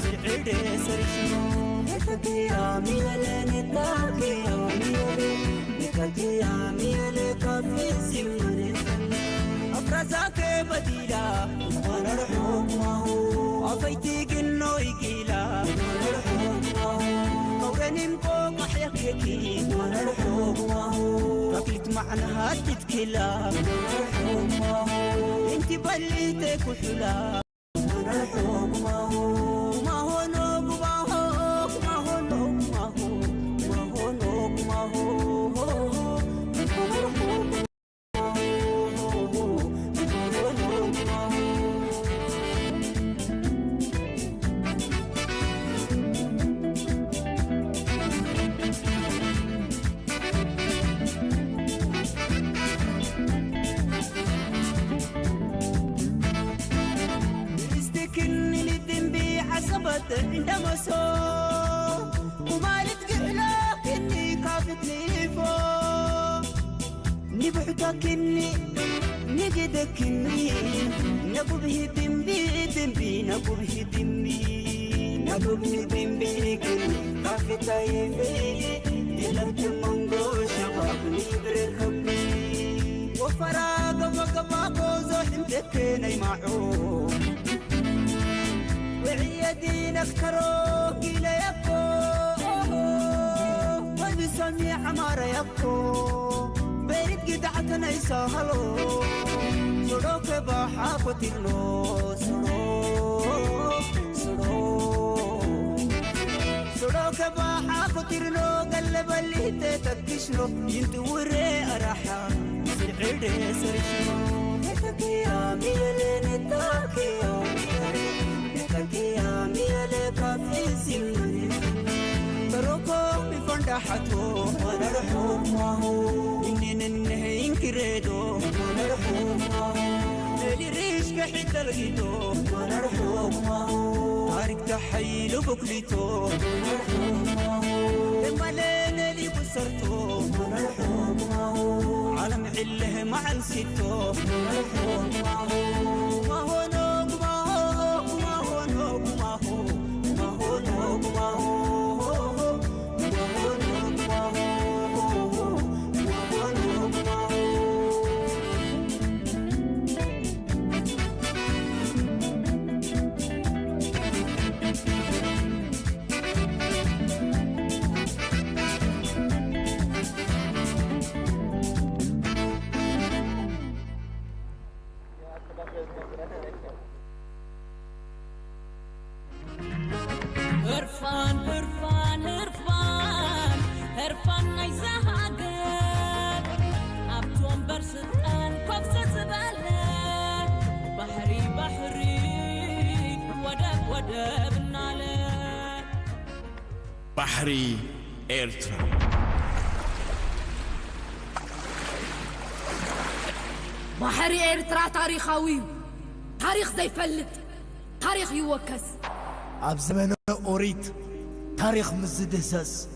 Speaker 6: سرعيدي سرشنو نتكي يا ميالي نتاكي يا ميالي نتكي يا ميالي كافي سيموني أفرزاك بديلا وانا رحوم ماهو أفايتي قنو يقيلا وانا رحوم ماهو قورني مقوم أحيكيكي وانا رحوم ماهو فاكلت معناها تتكلا وانا رحوم ماهو انتي بليتك وحلا وانا رحوم ماهو ماهو نوب ماهو ماهو نوب ماهو ماهو نوب ماهو وانا رحوم عندما صار ومالت قلق إني كافتني فوق نبحتك إني نجدك إني نبو به دمبي دمبي نبو به دمبي نبو به دمبي كني كافي تايفي يلغت منغو شبابني بركمي وفراغ وقباكو زوحن تكيني معو وعيدين اذكروك إلى يبكو قلبي سميع عمارة يبكو
Speaker 9: بيت قدعتنا يسهلو سروك بحافتلو سروك بحافتلو قلب اللي تتكشلو ينتوري أرحا سرعي سرشلو نتكيا ميلي نتكيا ميلي كافي سيلي تروكو بفندحتو ونرحوم ماهو إنن النهين كريدو ونرحوم ماهو نالي ريش كحيت الغيتو ونرحوم ماهو تارك تحيلو بكليتو ونرحوم ماهو دمالين اللي بسرتو ونرحوم ماهو عالم عله مع الستو ونرحوم ماهو ماهو نوك ماهو نوك ماهو نوك ماهو
Speaker 7: هرفان نيزهاجر أبتون برستان كوفسة زبالة بحري ودب نالة
Speaker 10: بحري إيرترا
Speaker 11: بحري إيرترا تاريخاوي تاريخ زي فلت تاريخ يوكس
Speaker 12: أب زمن أوريت تاريخ مزدسس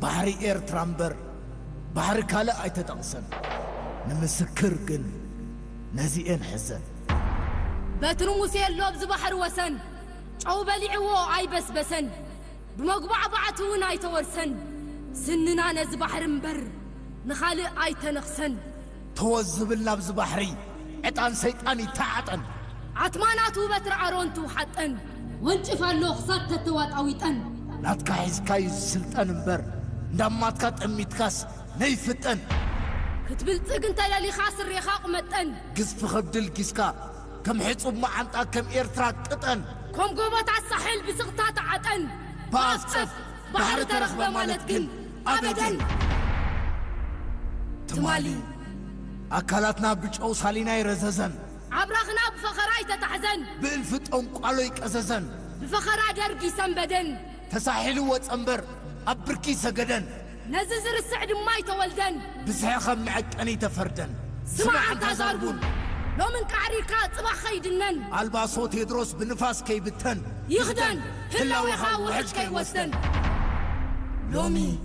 Speaker 12: بحري إيرترامبر بحر كالا أي تتقسم نمسكر قن نزيئن حزن
Speaker 11: بترموسي اللوب زبحر وسن أو بلعو أي بسن بمقبع بعتون أي تورسن سننا نزبحر مبر نخالق أي تنقسن
Speaker 12: توزب اللاب زبحري عطان سيطاني تعطن
Speaker 11: عطماناتو بتر عرونتو حطن وانشف اللو خصات تتوات أويتن
Speaker 12: ناتكا حزكاي سلطان مبر ندماتكا تأميتكاس نيفتن
Speaker 11: كتبلتق انت يلي خاسر ريخاق متن
Speaker 12: قصف خبدل قسكا كم حيصب معانتا كم إيرترا قطن
Speaker 11: كم قوبات عالساحل بسغطات عطن
Speaker 12: باسف بحر ترخبة مالتكن أبداً تمالي أكلاتنا بجعو سالينا يرززن
Speaker 11: عبرخنا بفخراي تتحزن
Speaker 12: بإلفت أنقالو يكأززن
Speaker 11: بفخرا درقي سنبدن
Speaker 12: تساحلو واتأمبر أبركي سقدن
Speaker 11: نززر السعد ماي تولدن
Speaker 12: بسحيخا معك أني تفردن
Speaker 11: سمع أنت زاربون لو من كعريكات صباح خيدنن
Speaker 12: ألبا صوت يدروس بنفاس كي بتن
Speaker 11: يخدن هلا ويخاو وحج كي وستن
Speaker 12: لومي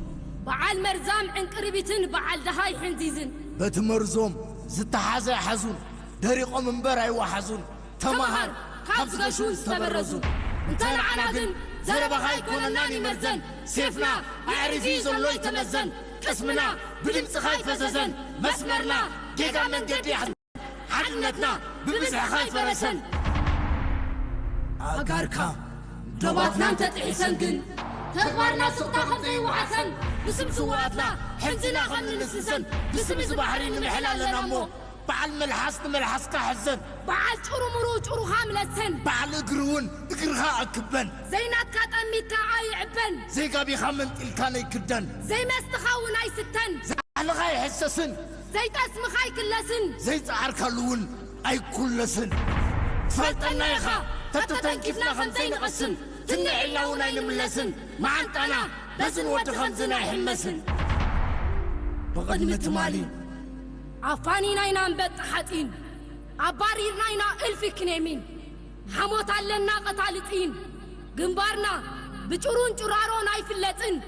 Speaker 11: بعال مرزام عن قريبتن بعال دهاي حنزيزن
Speaker 12: بتمرزوم زتحازا حزون دريقو من براي وحزون تمهر
Speaker 11: كابز غشون استبرزون انتنا عنادن زربا خاي كونناني مرزن سيفنا اعرفي زلو يتمزن قسمنا بدمس خاي فززن مسمرنا جيغا من قدي حدنتنا بمسح خاي فرسن
Speaker 12: أقاركا
Speaker 11: دوباتنا انت تحسن قن تخبارنا سقطا خمسي وحسن بسم سواتنا حنزنا خمن نسسن بسم زبحرين محلال لنمو بعل ملحس كحزن بعل شعرو مرو شعرو خاملسن
Speaker 12: بعل اقرون اقرها اكبن
Speaker 11: زينات كاتميت كاعي عبن
Speaker 12: زي قابي خامن الكان يكدن
Speaker 11: زي ما استخاون اي ستن
Speaker 12: زي غاي حسسن
Speaker 11: زي تاسم خاي كلسن
Speaker 12: زي تعار كلون اي كلسن
Speaker 11: فلتنا يخا تتتن كيفنا خمسين قسن تنعي اللون اي نملسن ما انتنا بزن ود خمسنا يحمسن
Speaker 12: بقدمة مالي
Speaker 11: عفاني ناينا نبت حتين عباري ناينا ألف كنيمين حموت علنا قتالتين جنبارنا بجرون جرارون اي فلتين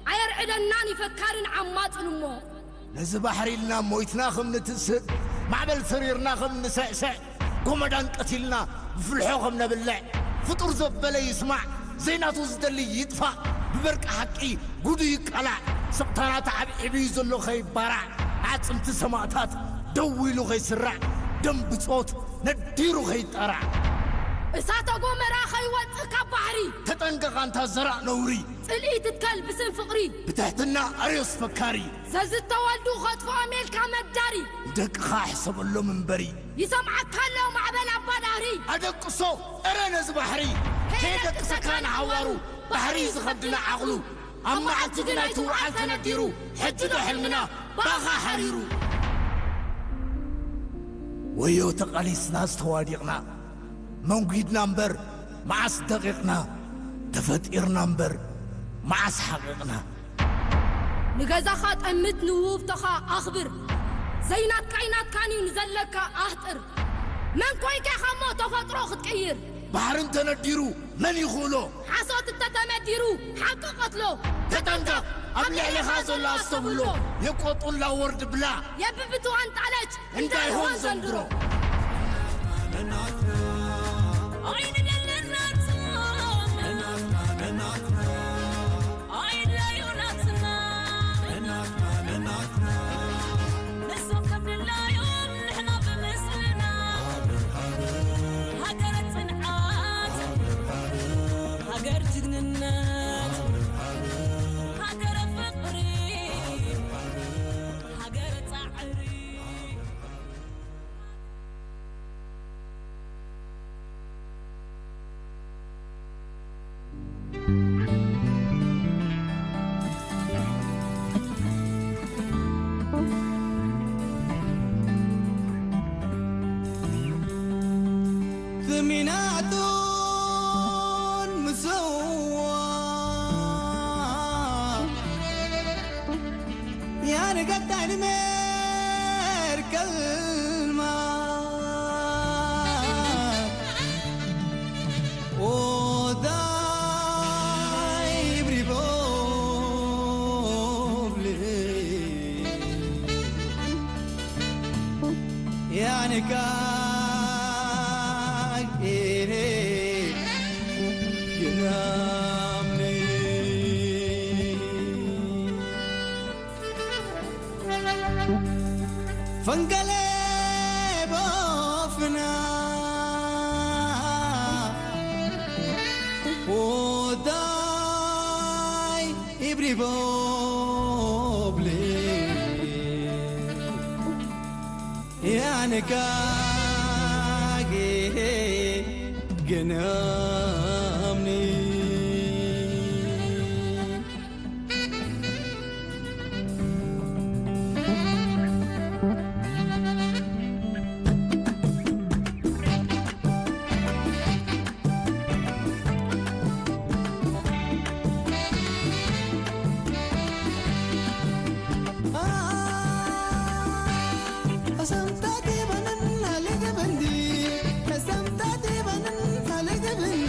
Speaker 11: عير عدناني فكارن عمات نمو
Speaker 12: نزي بحري لنا مويتنا خم نتسد معبل سريرنا خم نسعسع قمدان قتلنا بفلحو خم نبلع فطور زبالي يسمع زيناتو زدلي يدفع ببرك حقي قدو يقلع سبطانا تعب عبيزو اللو خي بارع عاصمت سماعتات دويلو خي سرع دم بصوت نديرو خي طرع
Speaker 11: اساتا قمرا خي وطقا بحري
Speaker 12: تطنقق انت زرع نوري
Speaker 13: تلقي تتكل بسم فقري
Speaker 12: بتحتنا أريوس فكاري
Speaker 13: زاز التوالدو خطفو أمريكا مداري
Speaker 12: دك حسب له من بري
Speaker 13: يسمعك هلا معبل عبا داري
Speaker 12: أدك صو أرنز بحري كيدك سكان عوارو بحري زخدنا عقلو أما عتقنا توعال تنديرو حجدو حلمنا باغا حريرو ويو تقاليس ناس تواديقنا موجود نمبر معس دقيقنا تفتئر نمبر معس حقيقنا
Speaker 13: نجازا خات أمت نووب تخا أخبر زينات كاينات كاني نزلك أهتر من كويك خمو تفترو خدكير
Speaker 12: بحرن تنديرو من يخولو
Speaker 13: حصوت التتمديرو حق قتلو
Speaker 12: تتنجا أبلع لخازو الله استبلو يقوط الله ورد بلا
Speaker 13: يببتو أنت عليك
Speaker 12: انت يهون زندرو
Speaker 9: أسمتاتي بنن هلق بندي أسمتاتي بنن هلق بندي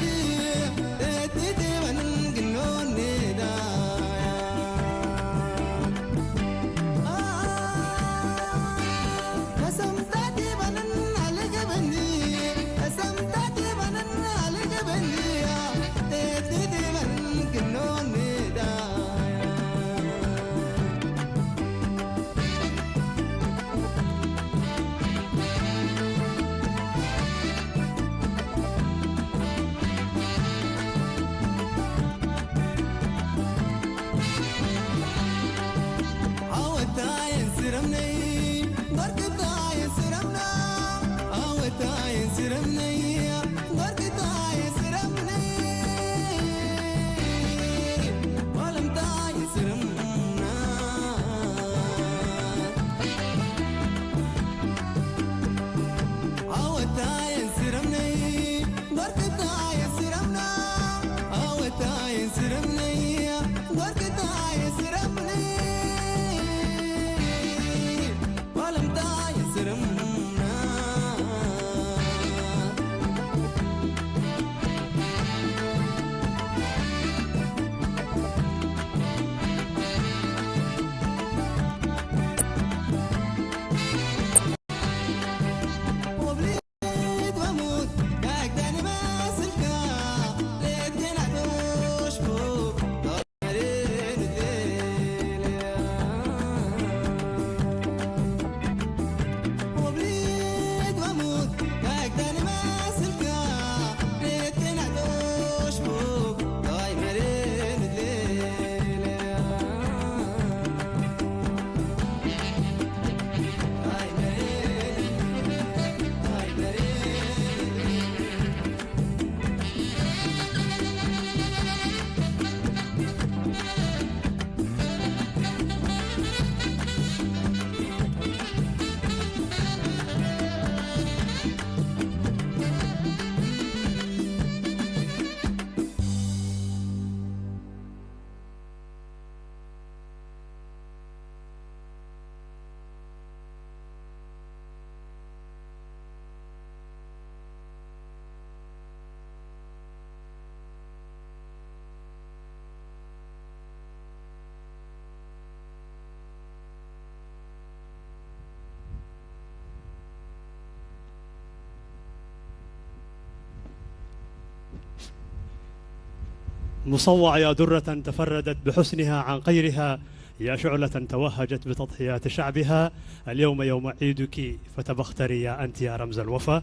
Speaker 2: مصوع يا درة تفردت بحسنها عن غيرها، يا شعلة توهجت بتضحيات شعبها، اليوم يوم عيدك فتبختري يا أنت يا رمز الوفا.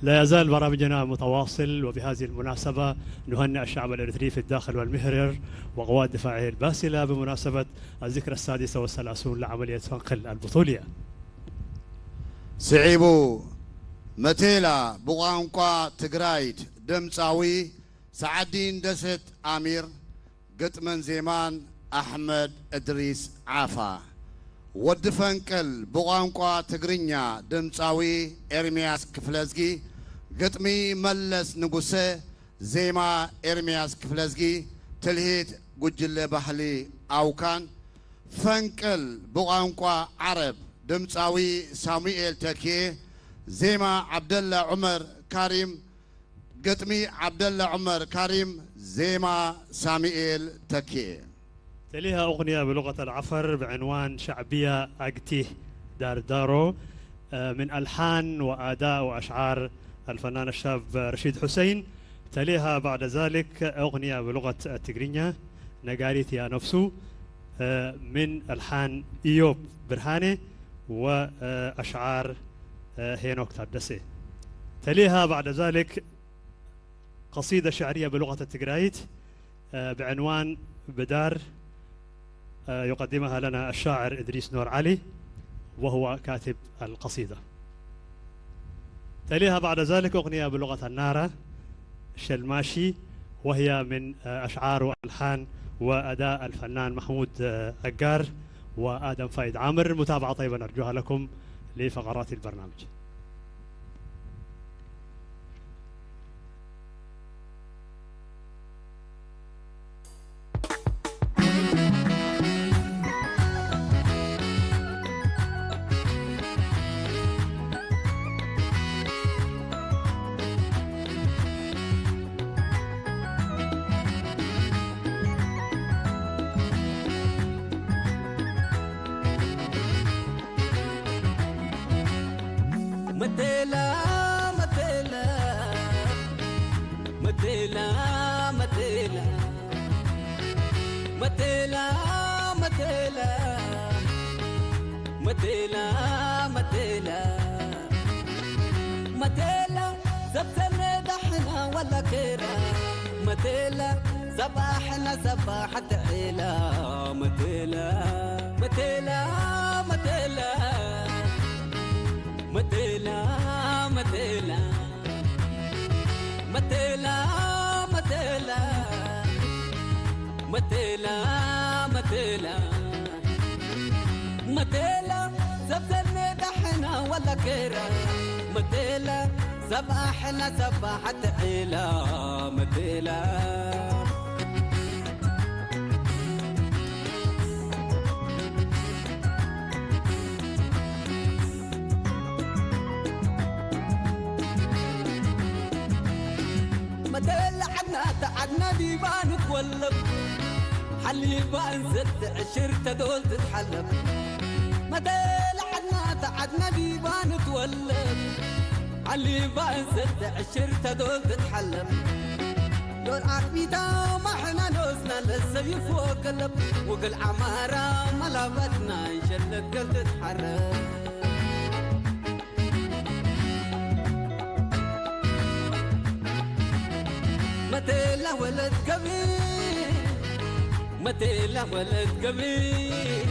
Speaker 2: لا يزال برامجنا متواصل، وبهذه المناسبة نهنئ الشعب الإريتري في الداخل والمهرر وقوات دفاعه الباسلة بمناسبة الذكرى 36 لعملية فنقل البطولية.
Speaker 1: سعيبو متيلا بوغانقا تجرايت دمصاوي سعدين دست أمير قطمن زيمان أحمد إدريس عافا ود فنقل بوغانقا تجرينيا دمصاوي إرمياس كفلزجي قطمي ملس نقوسه زيما إرمياس كفلزجي تلهيت قجل بحلي أوكان فنقل بوغانقا عرب دمصاوي ساموئيل تكي زيما عبد الله عمر كريم قطمي عبد الله عمر كريم زيما ساموئيل تكي.
Speaker 2: تليها أغنية بلغة العفر بعنوان شعبية أقتيه دار دارو من ألحان وأداء وأشعار الفنان الشاب رشيد حسين. تليها بعد ذلك أغنية بلغة التجرينيا نقاريت يا نفسو من ألحان إيوب برهاني وأشعار هينوك تادسي. تليها بعد ذلك قصيدة شعرية بلغة التجرايت بعنوان بدار يقدمها لنا الشاعر إدريس نور علي وهو كاتب القصيدة. تليها بعد ذلك أغنية بلغة النارة شلماشي، وهي من أشعار وألحان وأداء الفنان محمود أقار وآدم فايد عامر. متابعة طيبة نرجوها لكم لفقرات البرنامج.
Speaker 14: صباحنا صباحت عيلة متيلة متيلة عدنا ديبان تولب حلي بان 16 دول تتحلب متيلة عدنا ديبان تولب علي بان 16 دول تتحلم دول عربيتا ما احنا نوزنا لسه يفوق قلب وقل عمارة ملابتنا يشلك قل تتحرك متيلا ولد قميل متيلا ولد قميل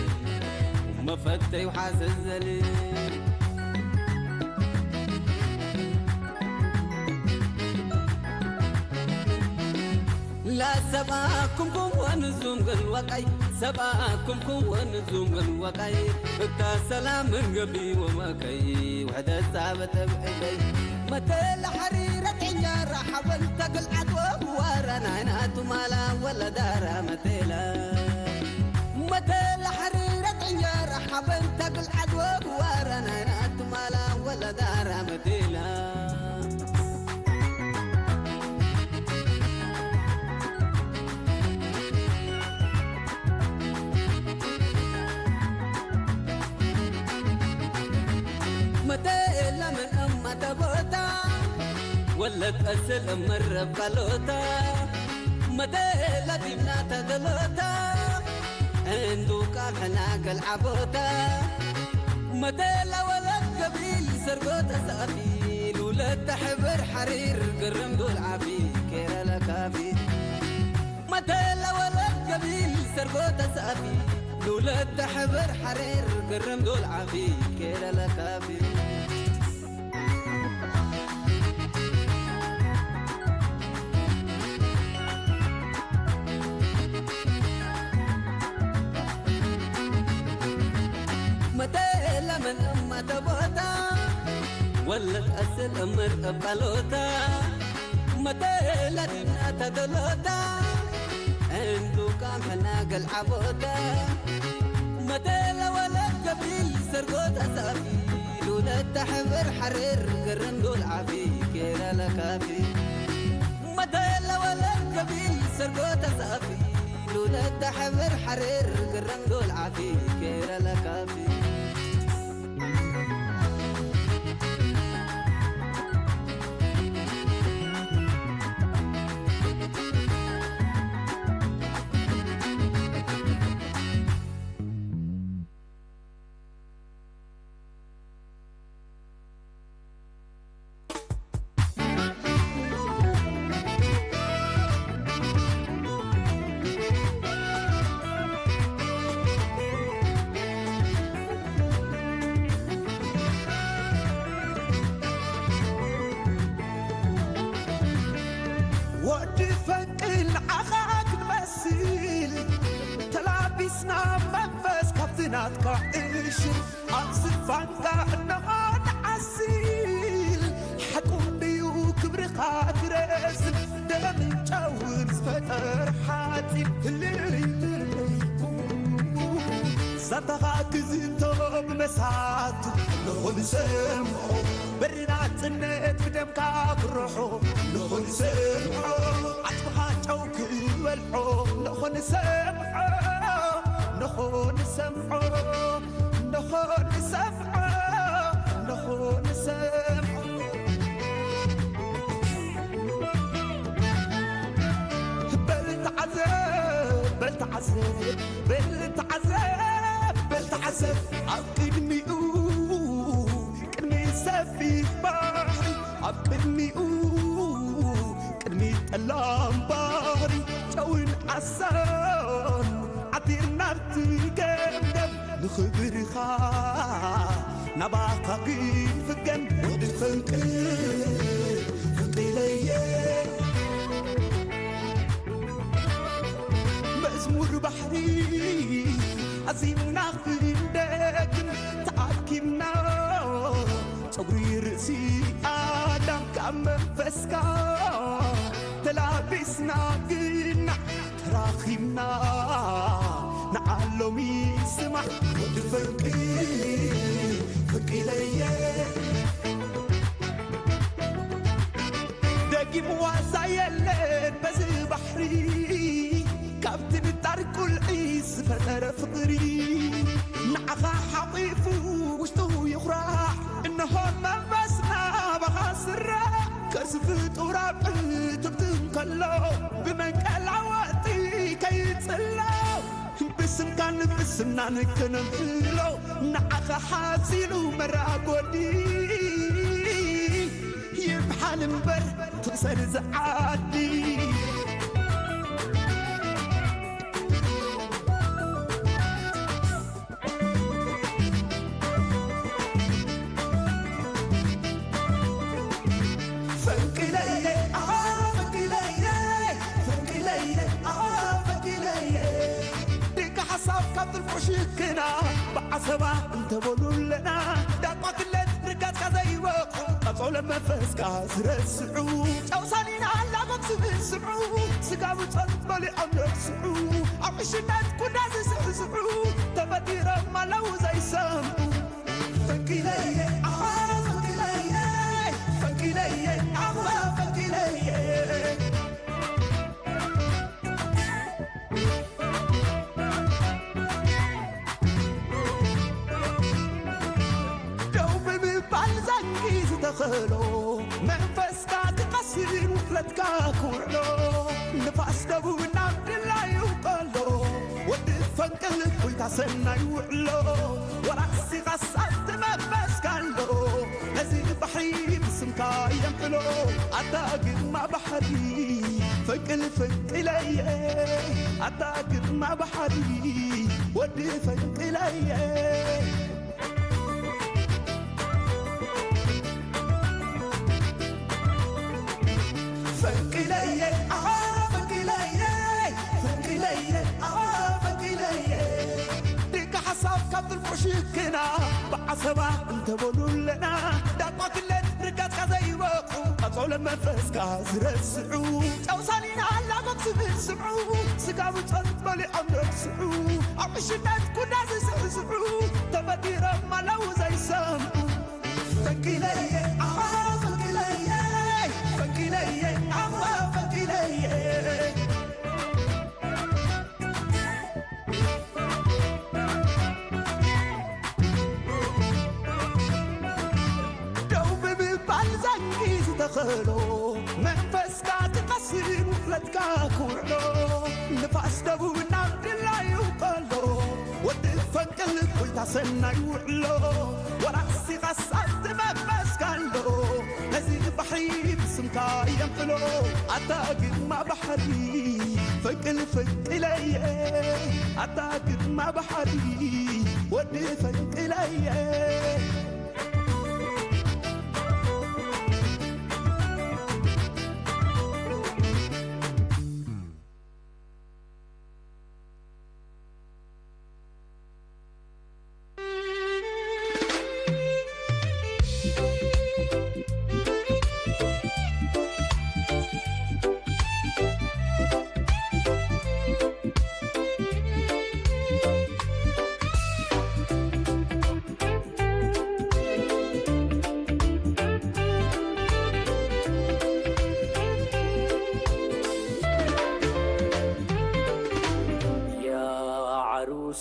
Speaker 14: مفتي وحاس الزليل لا سباكم كم ونزوم الوقاي سباكم كم ونزوم الوقاي بتا سلام من قبي ومكاي وحدة ثابت بعيدي متى حريرة عيار حبل تقل عدوى ورانا ناتو مالا ولا دارا متى حريرة عيار حبل تقل عدوى ورانا ناتو مالا ولا دارا متيلا متيلا من أمة تبوتا ولا تأسل مرة بلوتا مديلة دمنا تدلوتا عنده كامحنا قلعبوتا مديلة ولد قبيل سرقوتا سافيل ولد حبر حرير قرم دول عافي كيرا لكافي مديلة ولد قبيل سرقوتا سافيل ولد حبر حرير قرم دول عافي كيرا لكافي مديلة من أمة تبوتا ولا تأسل أمر أبالوتا مديلة دمنا تدلوتا عنده كام حناق العبوتا مديلة ولا قبيل سرقوتا سافيل ولد حبر حرير قرن دول عافي كيرا لكافي مديلة ولا قبيل سرقوتا سافيل ولد حبر حرير قرن دول عافي كيرا لكافي
Speaker 15: تخلو منفسك تقصير وفلتك كوعلو نفاس دبو نعبد الله يقلو ودي فنقل كويتا سنة يوعلو ورأسي غصت ما بس كالو هزي بحري بسمكا ينقلو أتاقد ما بحري فنقل فنقلي أتاقد ما بحري ودي فنقلي فنقلي ديك حساب كبد المشيكنا بعصبا انت بولو لنا داقوا كلت رقات خزي وقو قطعوا لما فسكا زرسعو توصلين على مقصد السمعو سقابو تصنت مالي عمرك سعو عمشنات كنا زسعو تبدير ما لو زي سامو فنقلي فنقلي فنقلي فنقلي تخلو منفس كات قصير وفلتك كورلو نفاس دبو نعبد الله يقلو ودي فنقل كويتا سنة يوعلو ورأسي غصت منفس كالو هزي بحري بسمكا ينقلو أتاقد ما بحري فنقل فنقلي أتاقد ما بحري ودي فنقلي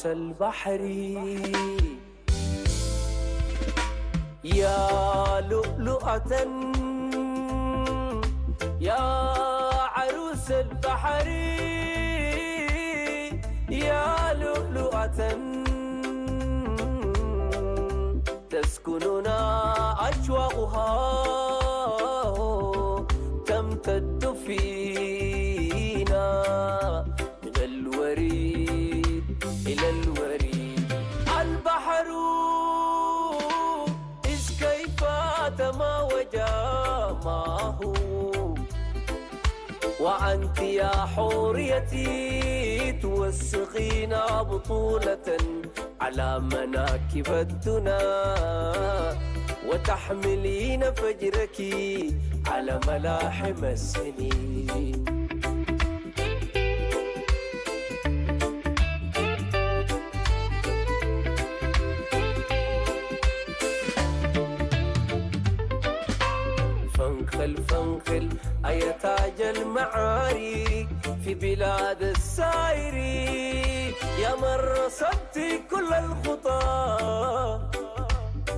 Speaker 16: البحري يا لؤلؤة يا عروس البحري يا لؤلؤة تسكننا أشواقها تمتد فينا من الوريد إلى الوريد البحر إذ كيف تماوج معه وأنت يا حوريتي توسقينا بطولة على مناكب الدنا وتحملين فجرك على ملاحم السنين فانخل أي تاج المعاري في بلاد السائر يا من رصدت كل الخطى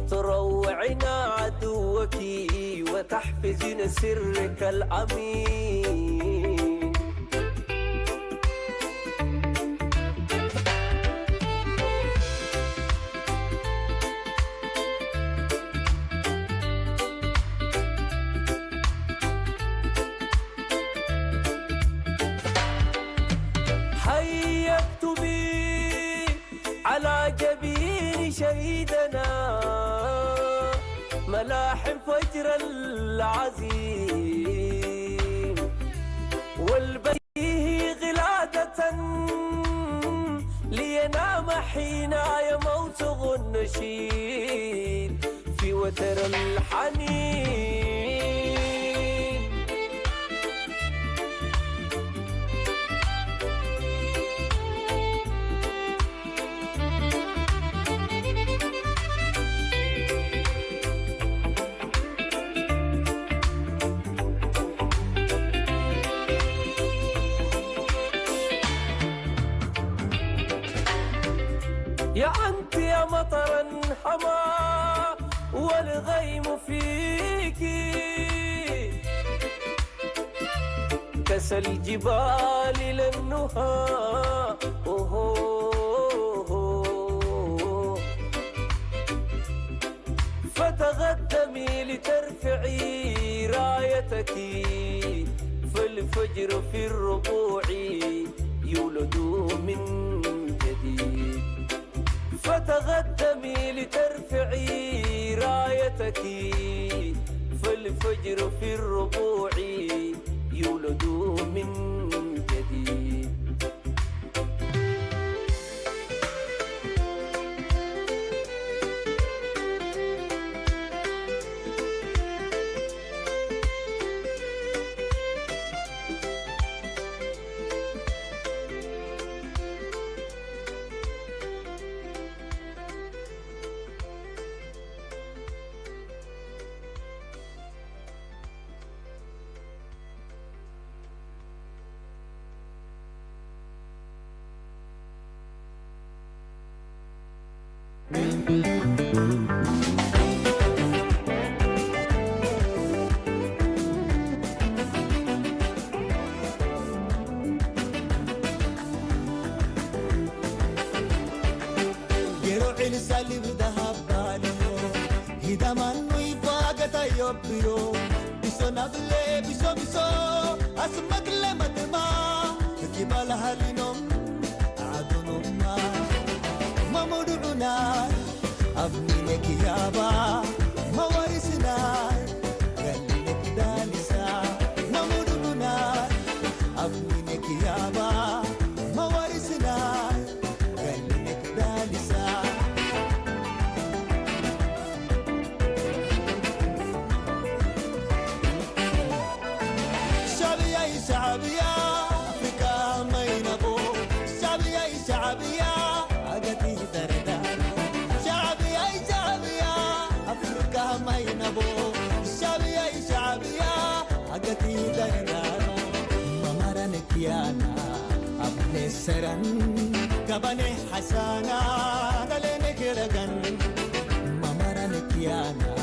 Speaker 16: تروعنا عدوك وتحفزين سرك الأمين على جبين شهيدنا ملاحم فجر العزيم والبيه غلادة لينام حين يموسغ النشيد في وتر الحنين يا أنت يا مطرا حما والغيم فيك كسالجبال للنهى فتقدمي لترفعي رايتك فالفجر في الربوع يولد من جديد فتقدمي لترفعي رايتك فالفجر في الربوع يولد من جديد
Speaker 9: Biro, biso nagle, biso biso, asmagle matma, kibala halinom, adunuma, mamuduna, abnile kiyaba, mawarisina, galine kidalisa, mamuduna, abnile kiyaba, mawarisina, galine kidalisa. شعبية أفريقيا ما ينبو شعبية أجتي دردان شعبية أفريقيا ما ينبو شعبية أجتي دردان ممرن كيانا أبني سرن كبني حسانا دلني كرغن ممرن كيانا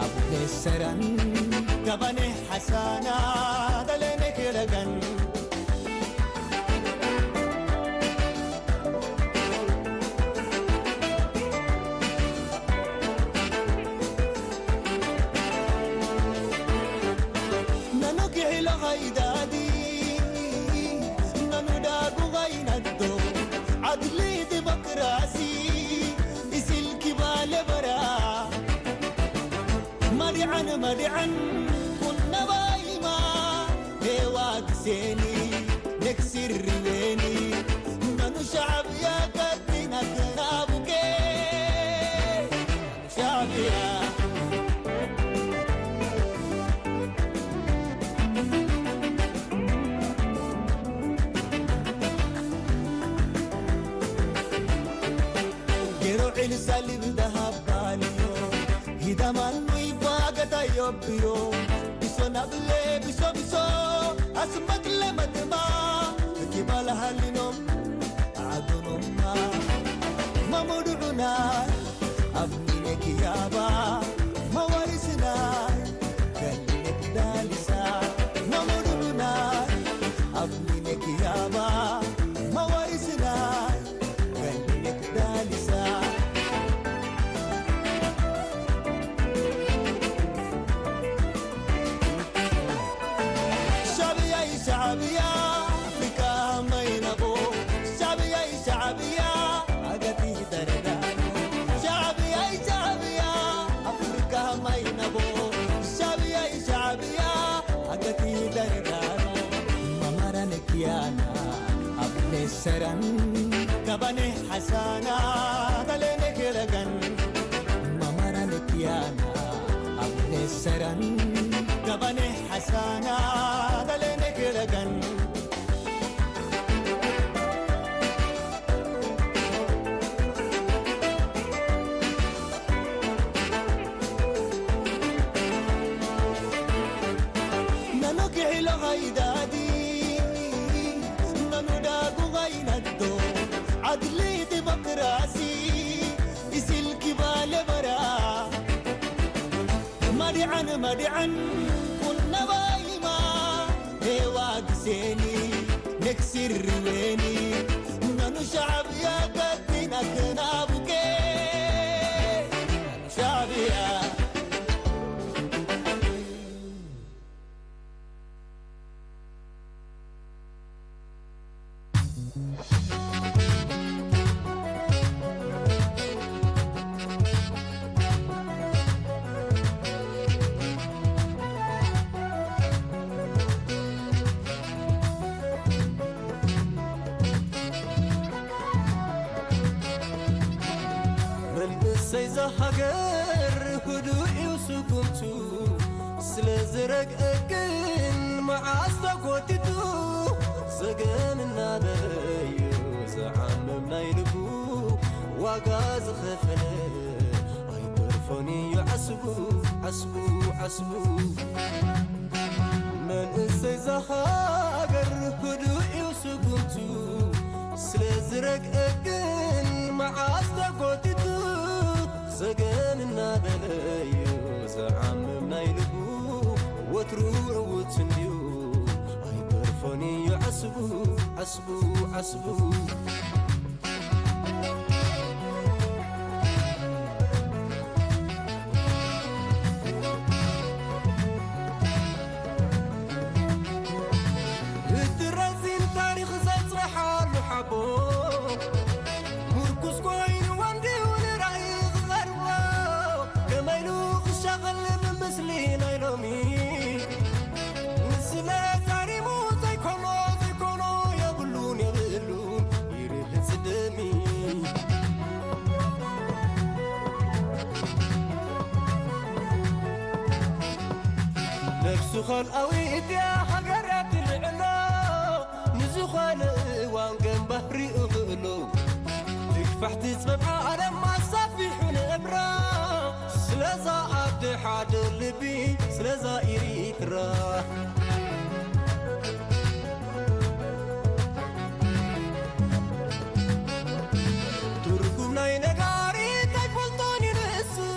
Speaker 9: أبني سرن كبني حسانا دلني كرغن نانو كيلو هيدادي نانو داغو غيندو عدلي ديمقراسي يسيل كبال برا مدعن كنا بايما هواك سيني نكسر ويني نانو شعب يا قدنا كنابك شعب يا سالب ذهب باليو هدا منوي باغتا يوبيو بيسو نابلي بيسو اسمك لمدما كيبال هالينوم عدنوم ما مدونا ابني كيابا ما وارسنا كلك دالسا ما مدونا ابني كيابا ما وارسنا كلك دالسا شعبية أفريقيا ما ينبو شعبية أجتي دردان شعبية أفريقيا ما ينبو شعبية أجتي دردان ممرن كيانا أبني سرن كبني حسانا دلني كرغن ممرن كيانا أبني سرن كبني حسانا دلني كرغن نانو كيلو هيدادي نانو داغو غيندو عدلي ديمقراسي يسيل كبال برا مدعن كنا بايما هواك يرويني نانو شعب يا قدنا كنابك شعبي
Speaker 16: سيزا هاجر هدوء وسكنتو سلازرق أكن مع أصدقوتتو زقان النادايو زعام منايلبو واقاز خفنا هايبرفوني يعسبو عسبو من سيزا هاجر هدوء وسكنتو سلازرق أكن مع أصدقوتتو زقان النابلايو زعام منايلبو وترور وتنديو هايبرفوني عسبو الترازين تاريخ زاد صحار حبو مركز كوين واندي ونرعي مسلينا يلومي مسلا كريمو زيكونو يبلون يريد سدمي نفسو خلقوي يا حقرات العلا نزخان وانقن بحري اغلو تكفح تسمع على ما صافيحون ابرا سلازا عبد حاد اللبي سلازا إريترا تركمنا ينقاري تايفولتوني نسو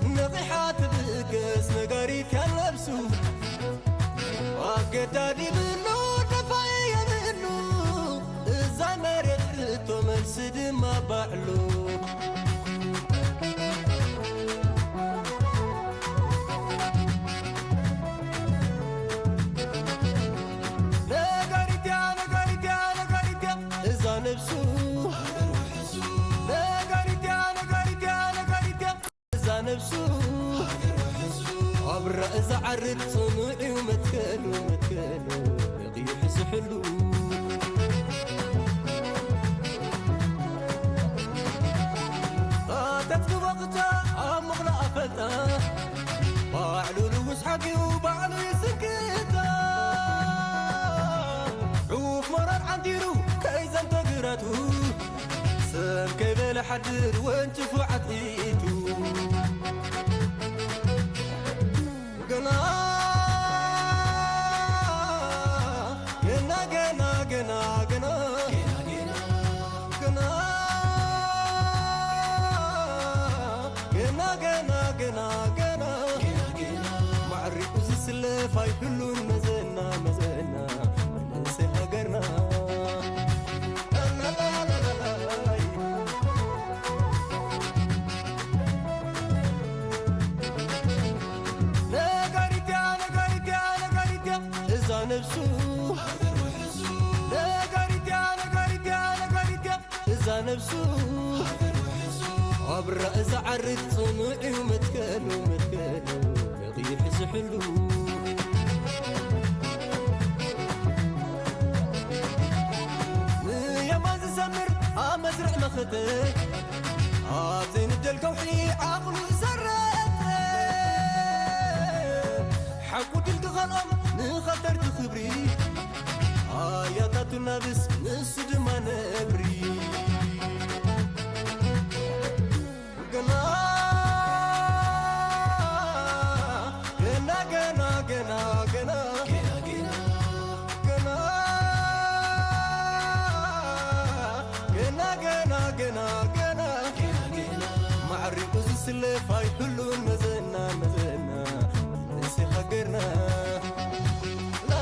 Speaker 16: نقيحات بكس نقاري كان لبسو وقدادي منو دفايا منو إذا مرحتو من سد ما بعلو نفسو عبر إذا عرض صنوعي ومتكالو يقيح سحلو تتكو وقتا مغلق فتا باعلو لوس حقي وباعلو يسكتا عوف مرار عنديرو كايزان تقراتو سام كيبال حدر وانتفو عديتو فاي كلون مزنا ننسى هجرنا نقاريتيا إذا نفسو نقاريتيا إذا نفسو عبر إذا عرض صنوعي ومتكالو يغيح سحلو مزرع مخدك عاطين الدلقوحي عقل زرت حقو دلق غلام نخطر تخبري آياتات النابس نسد ما نبري سلي فاي كلون مزنا نسي حقرنا لا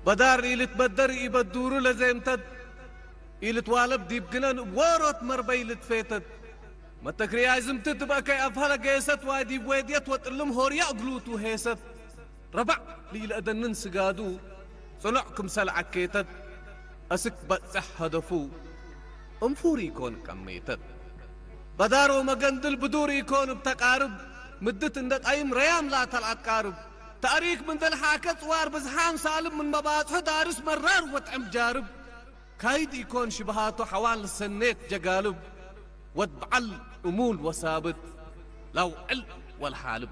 Speaker 17: بدار إلت بدر يبدورو لزيمتد إلت والب ديب جنان وورت مربي لتفيتد ما تكري عزمت تبقى كي أفهلا جيست وادي بويديت وتقلم هوريا قلوتو هيست ربع ليل أدنن سقادو صنعكم سلع كيتد أسك بتسح هدفو أنفوري يكون كميتد بدارو مجندل بدور يكون بتقارب مدت اندت أيم ريام لا طلعت قارب تاريخ من ذا الحاكت وار بزحام سالم من مباطح دارس مرار وطعم جارب كايد يكون شبهاته حوال السنيت جقالب واتبعل أمول وثابت لو عل والحالب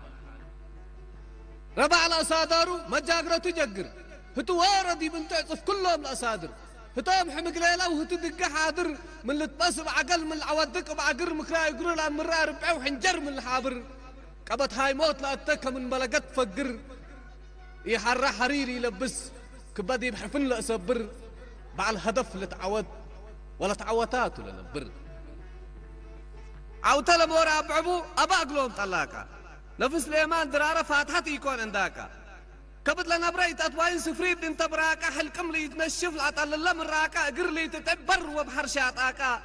Speaker 17: ربع الأصادارو ما جاقرة تجقر هتو واردي بنت عصف كلهم الأصادر هتو محمق ليلة وهتو دقة حاضر من اللي تبصب عقل من العوادك وبعقر مكراي يقولوا لأن مرة ربع وحنجر من الحابر قبط هاي موت لأتك من بلقت فقر يحرى حريري يلبس كبدي بحفن لأسبر بعل هدف لتعود ولا تعوتات ولا نبر عوتا لمورا بعبو أبا قلوم طلاقا نفس ليمان درارة فاتحة يكون عنداكا كبد لنا بريت أطوين سفريد انت براكا حلقم لي يتنشف لعطل الله من راكا اقر لي تتعبر وبحر شاطاكا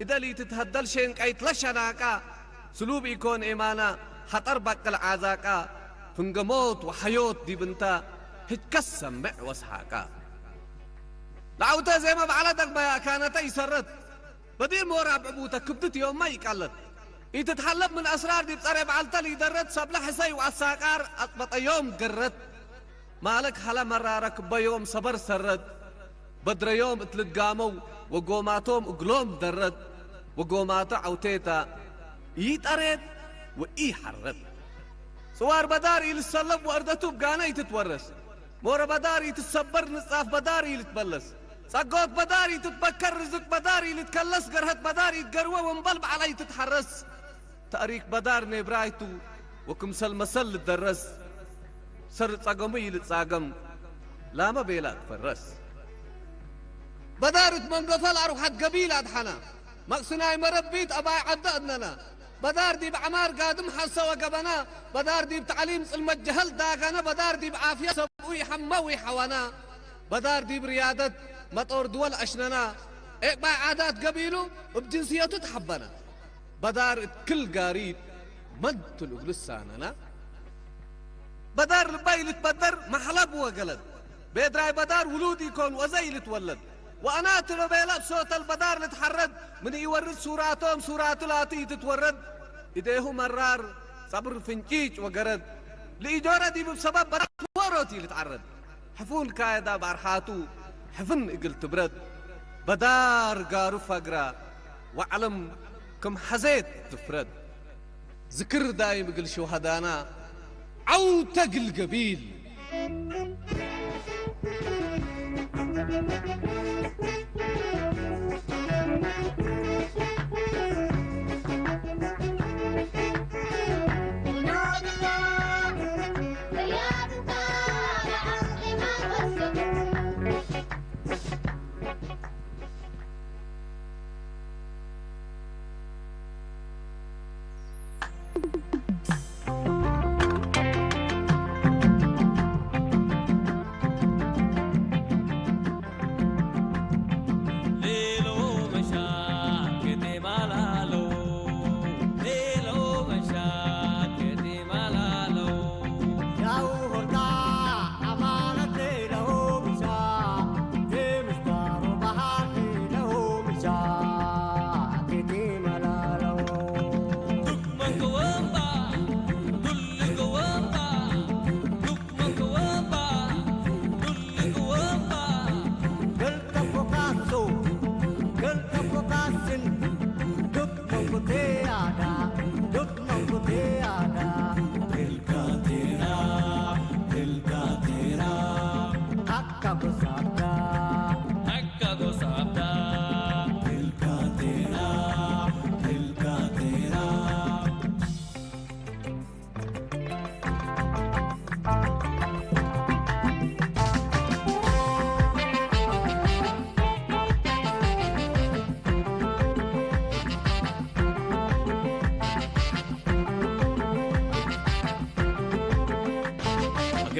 Speaker 17: إذا لي تتهدل شين كي تلشناكا سلوب يكون إيمانا حطر بقل عازاكا فنقموت وحيوت دي بنتا هتكسم مع وسحاكا لعوتا زي ما بعلتك بيا كانت يسرد بدير مورا بعبوتا كبدت يوم ما يقلت يتتحلب من أسرار دي بصري بعلتا لي درد سبلح حسي وعساكار أطبط يوم قرد مالك حلا مرارك بيوم صبر سرد بدر يوم اتلقامو وقوماتهم اقلوم درد وقوماتا عوتيتا يتأرد وإي حرد صوار بداري للسلب وأردتو بقانا يتتورس مورا بداري تتصبر نصاف بداري لتبلس صقوت بداري تتبكر رزق بداري لتكلس قرهت بداري تقروى ومبلب علي تتحرس تاريخ بدار نبرايتو وكمسل مسل لتدرس سر صقمي لتصاقم لا ما بيلا تفرس بدار تمنقفل أروحت قبيلة حنا مقصناي مربيت أباي عددنا بدار دي بعمار قادم حصة وقبنا بدار دي بتعليم علم الجهل داغنا بدار دي بعافية سبوي حموي حوانا بدار دي بريادة مطور دول أشننا إقباع عادات قبيله بجنسيته تحبنا بدار كل قاريد منتلو لساننا بدار البايلة بدر محلب وقلد بيدراي بدار ولود يكون وزي لتولد وأنا تلو بيلاب صوت البدار لتحرد من يورد سوراتهم سورات لاتي تتورد إيديه مرار صبر فنجيج وقرد لإجارة دي بسبب بدار وروتي لتعرد حفون كايدا بارحاتو حفن إقل تبرد بدار قارو فقرا وعلم كم حزيت تفرد ذكر دايم إقل شهدانا عوتق القبيل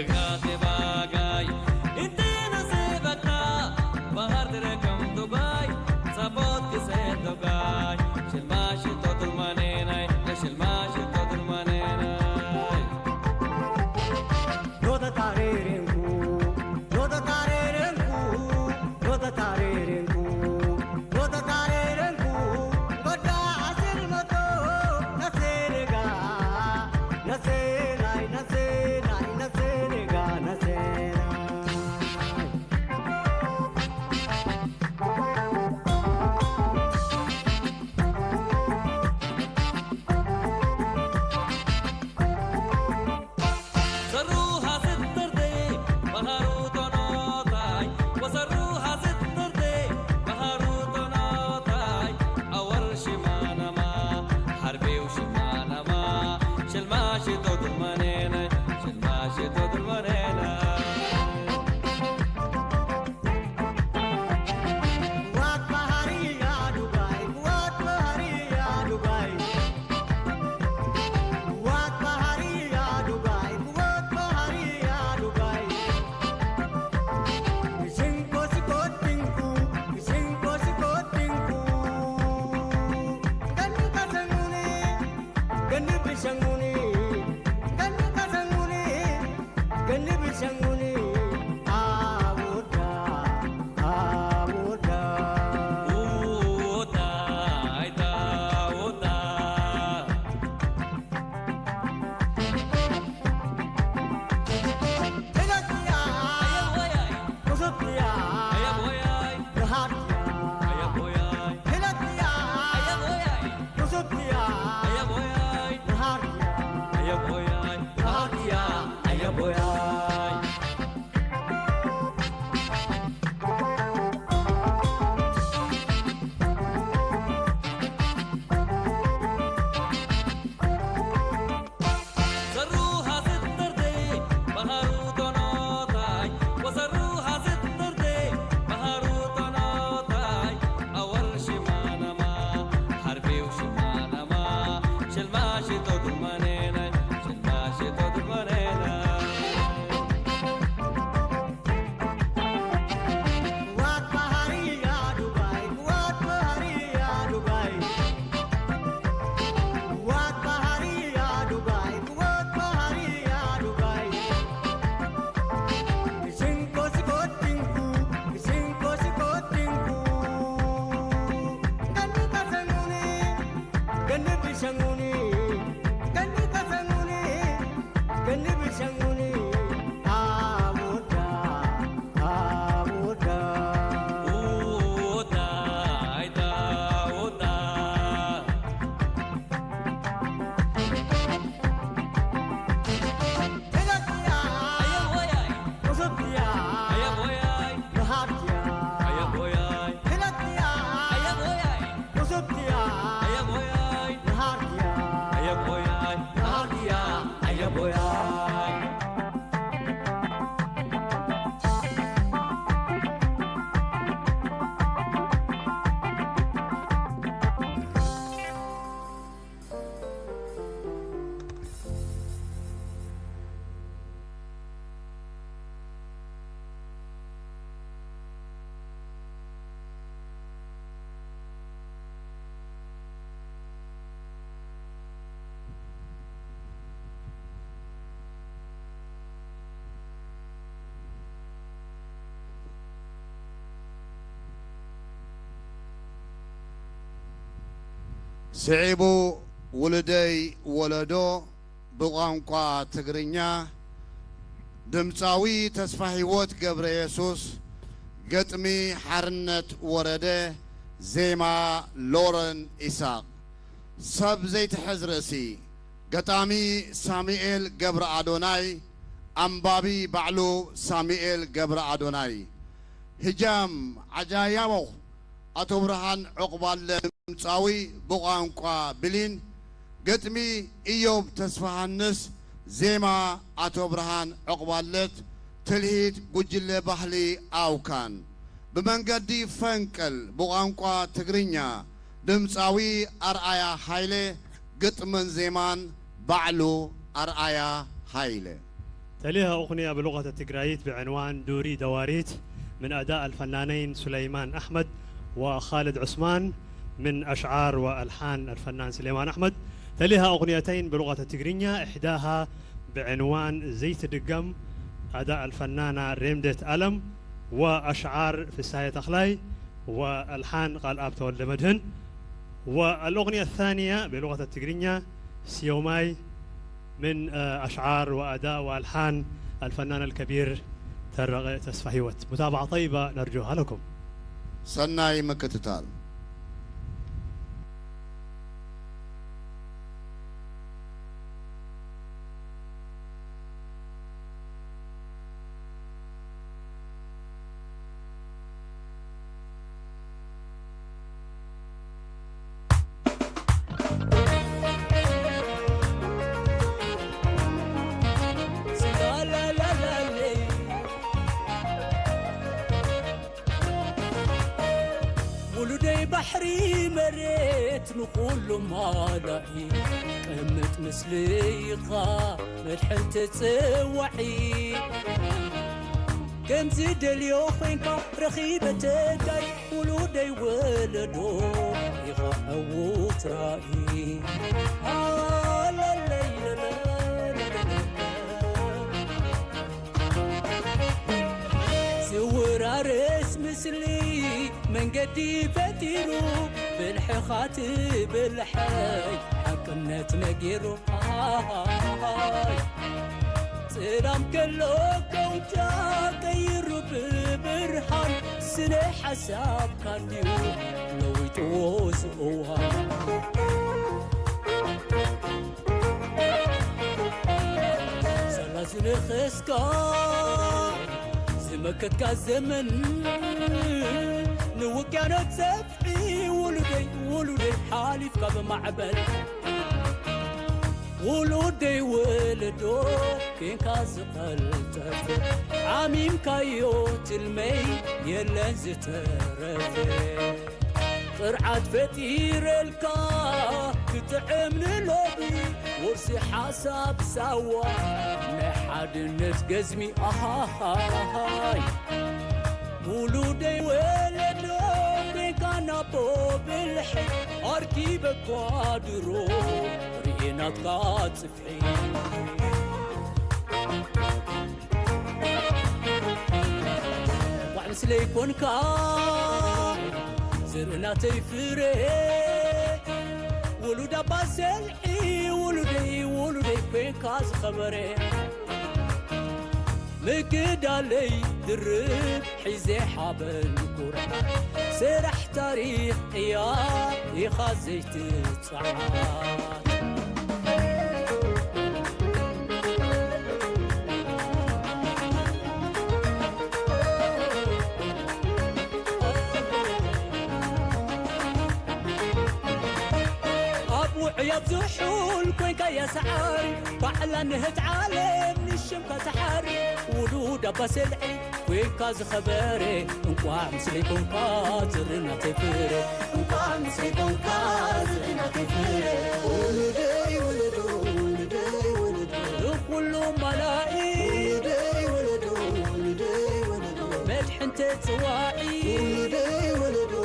Speaker 18: كغاتي باغاي انتي نصيبكا بهار دركم دبي صابوت كسيت دبي شلماشي تودل مانيناي شلماشي تودل مانيناي
Speaker 19: رودا تاريرينكو رودا تاريرينكو رودا تاريرينكو رودا تاريرينكو بدا عسل متو نسيرغا نسيناي نسيناي نسيرغا نسيناي
Speaker 18: سروها ستردي بهاروت ونوطاي وسروها ستردي بهاروت ونوطاي أول شمانة ما حربي وشمانة ما شلماشي تود المنينة شلماشي تود المنينة
Speaker 19: وات بهاري يا دبي وات بهاري يا دبي وات بهاري يا دبي وات بهاري يا دبي بشنكو سكوتينكو بشنكو سكوتينكو غني كسنوني غني بشنوني غني كسنوني غني بشنوني آودا آودا
Speaker 18: ودا عيدا ودا
Speaker 19: هلكيا
Speaker 18: يا بوياي
Speaker 19: وصبيا
Speaker 18: يا بوياي
Speaker 19: رهاتيا
Speaker 18: يا بوياي
Speaker 19: هلكيا
Speaker 18: يا بوياي
Speaker 19: وصبيا
Speaker 18: يا بوياي
Speaker 19: رهاتيا
Speaker 18: يا بوياي هاتيا يا بوياي سروها ستردي بهاروت ونوطاي وسروها ستردي بهاروت ونوطاي أول شمانة ما حربي وشمانة ما شلماشي تود المنينة شلماشي تود المنينة
Speaker 19: وات بهاري يا دبي وات بهاري يا دبي وات بهاري يا دبي وات بهاري يا دبي بشنكو سكوتينكو بشنكو سكوتينكو غني كسنوني غني بشنوني غني كسنوني غني بشنوني آودا آودا
Speaker 18: ودا عيدا ودا
Speaker 19: هلكيا
Speaker 18: يا بوياي
Speaker 19: وصبيا
Speaker 18: يا بوياي
Speaker 19: رهاتيا
Speaker 18: يا بوياي
Speaker 19: هلكيا
Speaker 18: يا بوياي
Speaker 19: وصبيا
Speaker 18: يا بوياي
Speaker 19: رهاتيا
Speaker 18: يا بوياي هاتيا يا بوياي
Speaker 1: ስዒቡ ውልደይ ወለዶ ብቋንቋ ትግርኛ ድምፃዊ ተስፋ ህይወት ገብረ ኢየሱስ ገጥሚ ሓርነት ወረደ ዜማ ሎረን ኢሳቅ ሰብ ዘይትሕዝ ርእሲ ገጣሚ ሳሙኤል ገብረ አዶናይ ኣንባቢ ባዕሉ ሳሙኤል ገብረ አዶናይ ህጃም ዓጃያቦ አቶ ብርሃን ዕቁባለ ድምፃዊ ብቋንቋ ብሊን ገጥሚ ኢዮብ ተስፋሃንስ ዜማ አቶ ብርሃን ዕቁባለት ትልሂት ጉጅለ ባህሊ አውካን በመንገዲ ፈንቀል በቋንቋ ትግርኛ ድምፃዊ አርአያ ኃይሌ ግጥምን ዜማን ባዕሉ አርአያ ኃይሌ
Speaker 2: تليها أغنية بلغة التجرايت بعنوان دوري دواريت من أداء الفنانين سليمان أحمد وخالد عثمان من أشعار وألحان الفنان سليمان أحمد. تليها أغنيتين بلغة التجرينية، إحداها بعنوان زيت الدقم أداء الفنانة ريمدت ألم وأشعار في الساية أخلاي وألحان قال آب تولد مدهن. والأغنية الثانية بلغة التجرينية سيوماي من أشعار وأداء وألحان الفنان الكبير ترغ تسفهيوت. متابعة طيبة نرجوها لكم.
Speaker 1: صناي مكتتال.
Speaker 20: بحري مريت نقول ما لاقي قمت مسليقة ملحن تتسوعي كم زيد اليوخين رخيبة تداي ولودي ولدو يغاو ترائي لا لا سور عرس مسلي من قدي بديرو بالحخات بالحي حكمنا تنقيرو سلام كله كوجا غيرو ببرهان سنة حساب كارديو لو يتوز اوها سلاسل خسكا زمكت كازمن نوكانت سفحي ولدي حالي في قبل معبل ولدي ولدو كين كاز قلتفر عميم كايوت المي يلا زترفر قرعت فتير الكا كتعمل لوبي ورسي حساب سوا نحد نتقزمي اهاي ولودي ولدو كان ابو بالحي اركيب قادرو رينا طلعت صفحي وعمس ليكون كا زرنا تيفري ولودا باسلحي ولودي كين كاز خبري مكد علي درب حيزي حابل قرحة سرح تاريخ يا خازيت تصعاد أبو عياب زحول كوينكا يا سعاري بعلا نهت عالم الشمكة تحاري ولود بسلعي وين كاز خبري انقوا مسليكم كازرنا تفري انقوا مسليكم كازرنا تفري ولدي ولدو كله ملائي ولدي مدح انت تواعي ولدي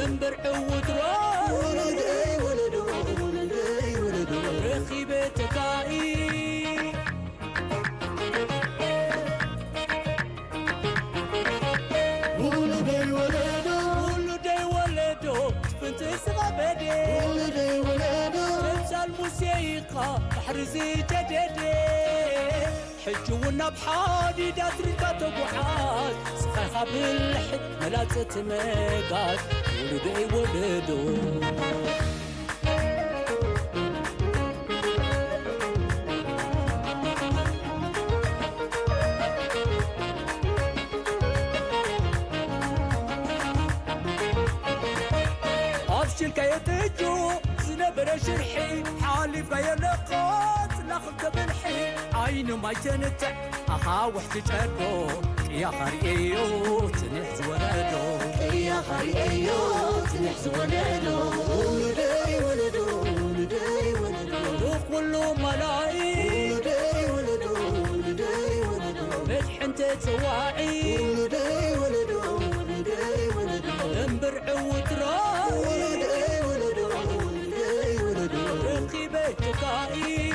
Speaker 20: انبرع ودرا ولدي رخي بيتكائي ولدي تنسى الموسيقى احرزي جددي حجونا بحادي داتري كتبوحات سخيخة بالحد ملاتة ميقات ولدو أبشل كيتجو زنبر شرحي حالي في نقاط لاخذ بالحي عين ما يتنتع أخا وحدي جدو يا خريئيو تنحز ولدو يا خريئيو تنحز ولدو ولدي ولدو كله ملايين ولدي حنت تواعي
Speaker 8: ولدي ولدو ولدي ولدو
Speaker 20: انبرع وتراي
Speaker 8: ولدي ولدو ولدي ولدو
Speaker 20: رقيبة تقائي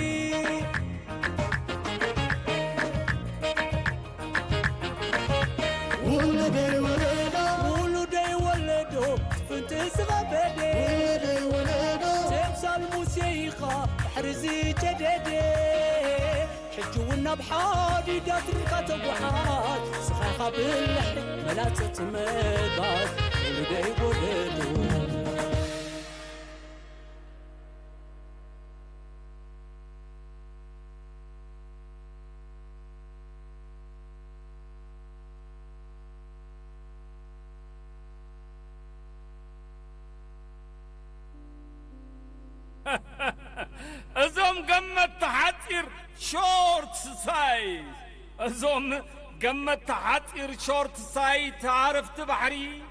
Speaker 8: ولدي ولدو
Speaker 20: ولدي ولدو فنت صغبدي
Speaker 8: ولدي ولدو
Speaker 20: تمثال موسيقى حرزي جددي حجونا بحادي داتركا تبوحات سخاخا باللحن ملاتة مدبات ولدي ولدو
Speaker 21: أزوم قمت تحتير شورت سايز أزوم قمت تحتير شورت سايز تعرفت بحري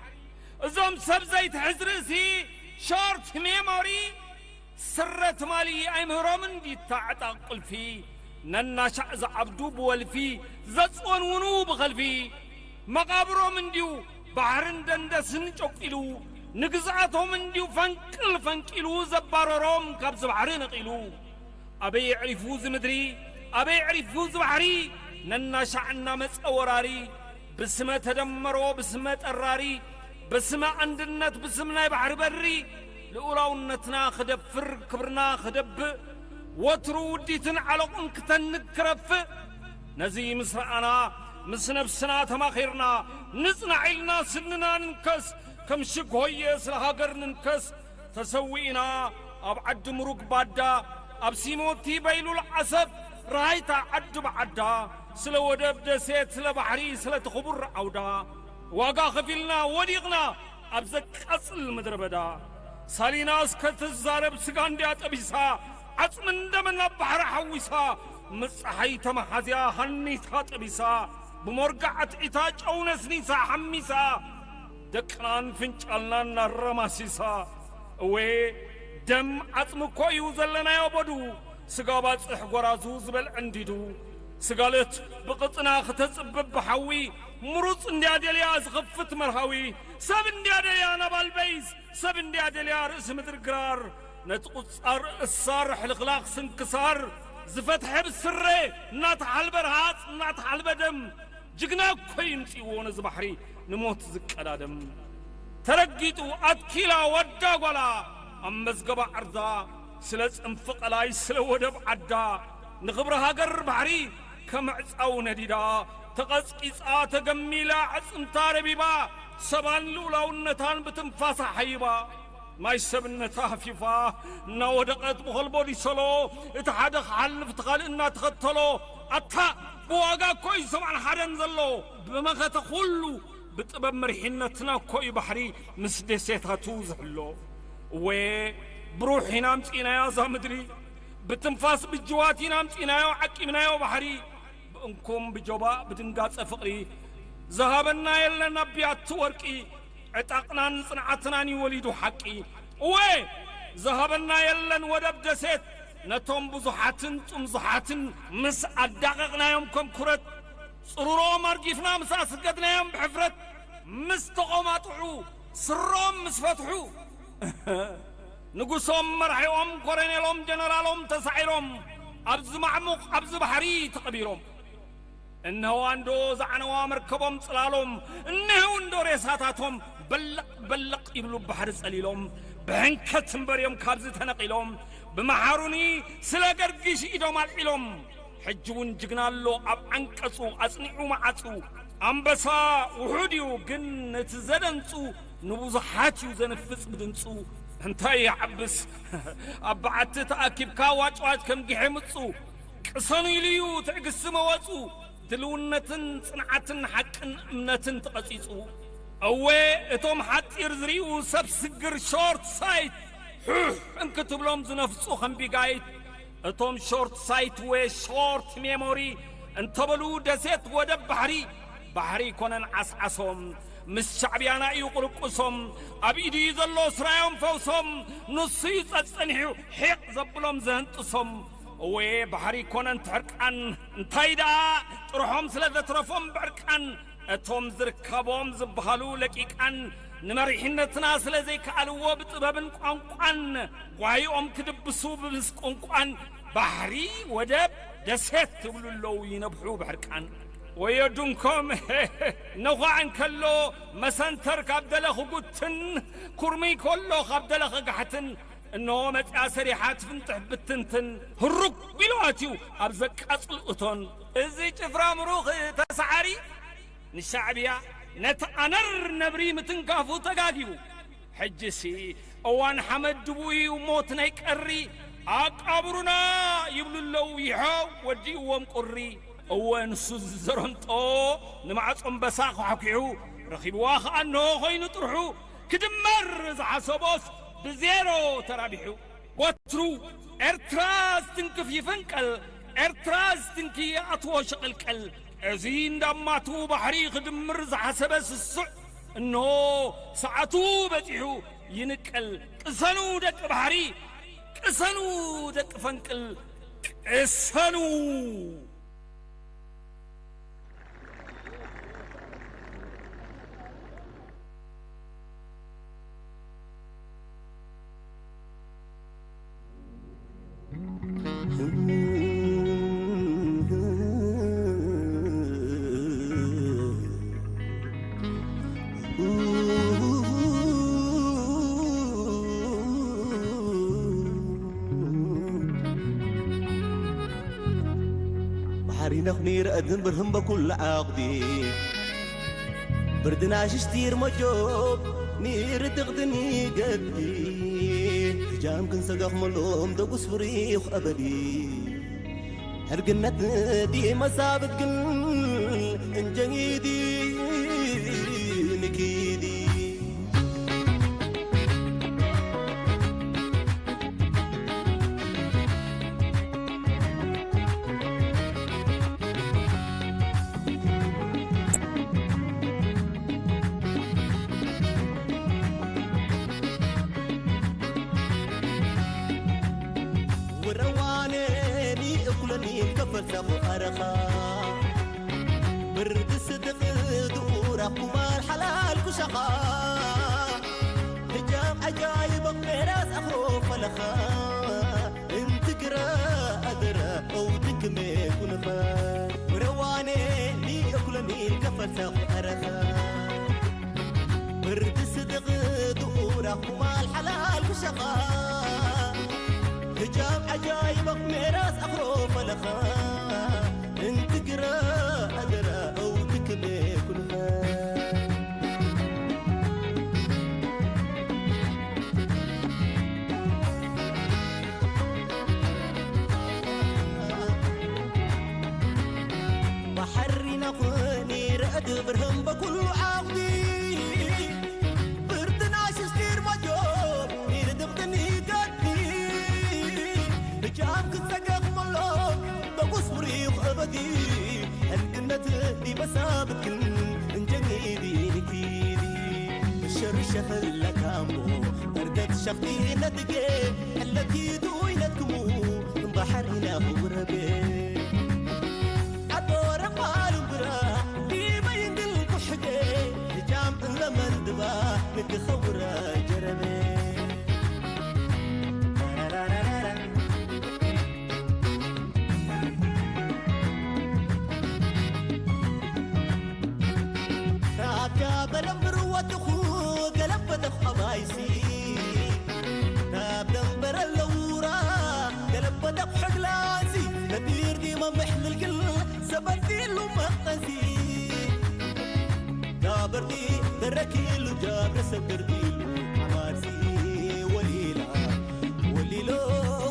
Speaker 21: أزوم سبزيت حزرسي شورت ميموري سرت مالي أمهرو من دي تعتقل في ننا شعز عبدو بولفي زصون ونو بخلفي مقابرو من ديو بحرن دندسن چوكيلو نقزعتهم من ديو فنكلو زبارروم كابز بحرين قيلو أبي يعرفو زمدري أبي يعرفو زبحري ننا شعنا مسأوراري بسمة تدمرو بسمة الراري بسمة عندنت بسمنا بحر بري لأولاونتنا خدفر كبرنا خدب وترو ديتن على انكتن نكرف نزي مسرعنا مسنفسنا تماخيرنا نصنع عيلنا سننا ننكس كم شك هوية سلهاقر ننكس تسوينا أبعد مروق بادا أبسيموتي بيلو العصب رايتا عد بعدا سلو ودب دسيت سلا بحري سلا تخبر عودا واقا خفلنا وديقنا أبزك أصل مدربدا سالينا اسكت الزارب سقان ديات أبيسا عصمن دمنا بحر حويسا مصحي تمحازيا هنيسات أبيسا بمرقعة إتاج أو نسنيسا حميسا دكنان فنجالنا نرماسيسا وي دم عصم كويو زلنا يوبدو سقابات إحقرازو زبل عنديدو سقالت بقطنا ختزبب بحوي مروس انديادليا زغفت مرهوي سب انديادليا نبال بيز سب انديادليا رئيس مدر قرار نتقصار الصار حلقلاق سنكسار زفت حب السري ناتح البرهات ناتح البدم جقنا كوين سيوون زبحري نموت زكالا دم ترقيتو أتكيلا ودا ولا أمزقبا عرضا سلس انفق لاي سلو ودب عدا نخبرها قر بحري كمعز أو نديدا تقسقيس تقميلا عصم تاربيبا سبان لولا ونتان بتنفاس حيبا ما يسبن تافيفا نودقت بخلبو دي سلو اتحادق حلف تقال إنا تخطلو أتا بواقا كوي سمعن حدن زلو بمخا تخلو بطبب مرحنتنا كوي بحري مسدي سيتها توزحلو وي بروحي نامتينا يا زامدري بتنفاس بالجواتي نامتينا يا حكيمنا يا بحري بأنكم بجوبا بدنقاط فقري ذهبنا يلا نبيات توركي عتقنا نصنعتنا وليدو حقي وي ذهبنا يلا ودب دسيت نتوم بزحاتن تمزحاتن مس أدققنا يومكم كرت صرورو مرجفنا مساس قدنا يوم بحفرت مستقوماتحو سروم مسفتحو نقصهم مرحيهم كورينيلهم جنرالهم تسعيرهم أبز معموق أبز بحري تقبيرهم إنه عنده زعنوا مركبهم صلالهم إنه عنده ريساتاتهم بلق يبلو بحر سليلهم بهنكت بريم كابز تنقيلهم بمحاروني سلا قرقش إدوم العلم حجون جقنالو أب عنكسو أصنعو معاتو أنبسا وحوديو قنة زدنسو نبوزحاتيو زنفس بدنسو انتي يا عبس أبعت تأكيب كاواج واج كم جحمتسو قصني ليو تعقس مواتسو دلونتن صنعتن حقن امنتن تقصيصو اوي اتوم حق يرزريو سب سقر شورت سايت انكتب لهم زنفسو خنبي قايت اتوم شورت سايت وي شورت ميموري انتبلو دسيت ودب بحري كونن عسعسهم مس شعبيانا يقلقصهم أبيدي يزلو سرايهم فوسهم نصي تصنحو حق زبلهم زهنتصهم وي بحري كونن تحرقان انتايدا طرحهم سلذة ترفهم بعرقان اتهم زركبهم زبهالو لكيكان نمرحنتنا سلازي كالو بطبابن قانقان وايوم كدبسو ببس قانقان بحري ودب دسيت تقولوا اللو ينبحو بحرقان ويدونكم نوغا كلو مسنتر كابدلخ قدتن كرمي كلو خابدلخ قحتن انه متى سريحات فنتح بتنتن هرق بلواتيو ابزق اصلقتون ازي جفرا مروخ تسعري نشعبيا نتأنر نبري متنكافو تقاقيو حجسي اوان حمد دبوي وموتنا يكري اقابرنا يبلو اللو يحاو وديوهم قري اوان سوزرنطو نمعصم بساخ حكيو رخيب واخ انه خينو طرحو كدمر زحسبوس بزيرو ترابيحو وترو ارتراز تنكف يفنقل ارتراز تنكي اطوى شقلقل ازين دماتو بحري خدمر زحسبس السع انه ساعتو بتيحو ينقل قسنو دق بحري قسنو دق فنقل قسنو
Speaker 9: نخنير أذن برهم بكل عقدي بردنا شتير مجوب نير تغدني قدي جام كن سقف ملوم دقس فريخ أبدي هرقنت دي مسابت قل انجنيدي نكيدي سبو أرخا برد صدق دورا قمار حلال كشقا هجام عجايب ميراس أخو فلخا انت قرا أدرا أو تكمي كنفا رواني لي أكلني الكفر سبو أرخا برد صدق دورا قمار حلال كشقا هجام عجايبك ميراس أخرو فلخا انت قرا أدرا أو تكمي كنها بحري نقني رأد برهم بكل عقدي بردنا شستير مجوب نيرد بغني جام كتسقف ملوك بقص مريخ أبدي هالقنة دي مسابك انجنيدي نكيدي الشر شخل لكامو أردت شفتي ندقي التي دوي ندكمو بحرنا غربي أدور مال برا دي بين الكحدي جام لمن دبا نتخورا جربي بلمبر ودخو قلبت خبايسي نابدمبر اللورا قلبت حقلاسي نبير دي ما محل القل سبتي له مقتسي جابر دي دركيلو جابر سبر دي عمارسي وليلا وليلو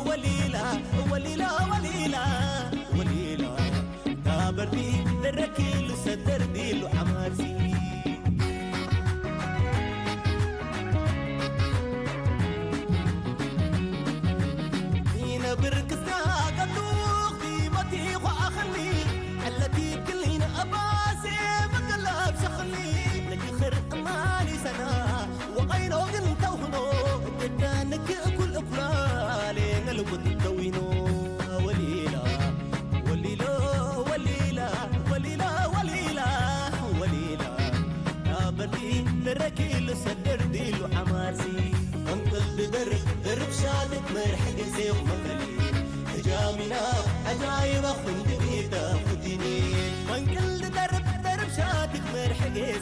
Speaker 9: وليلا وليلا وليلا وليلا جابر دي دركيلو سدر دي له عمارسي بركزنا قدوق قيمتي وأخلي التي كلين أباسي مقلب شخلي لك خير أماني سنة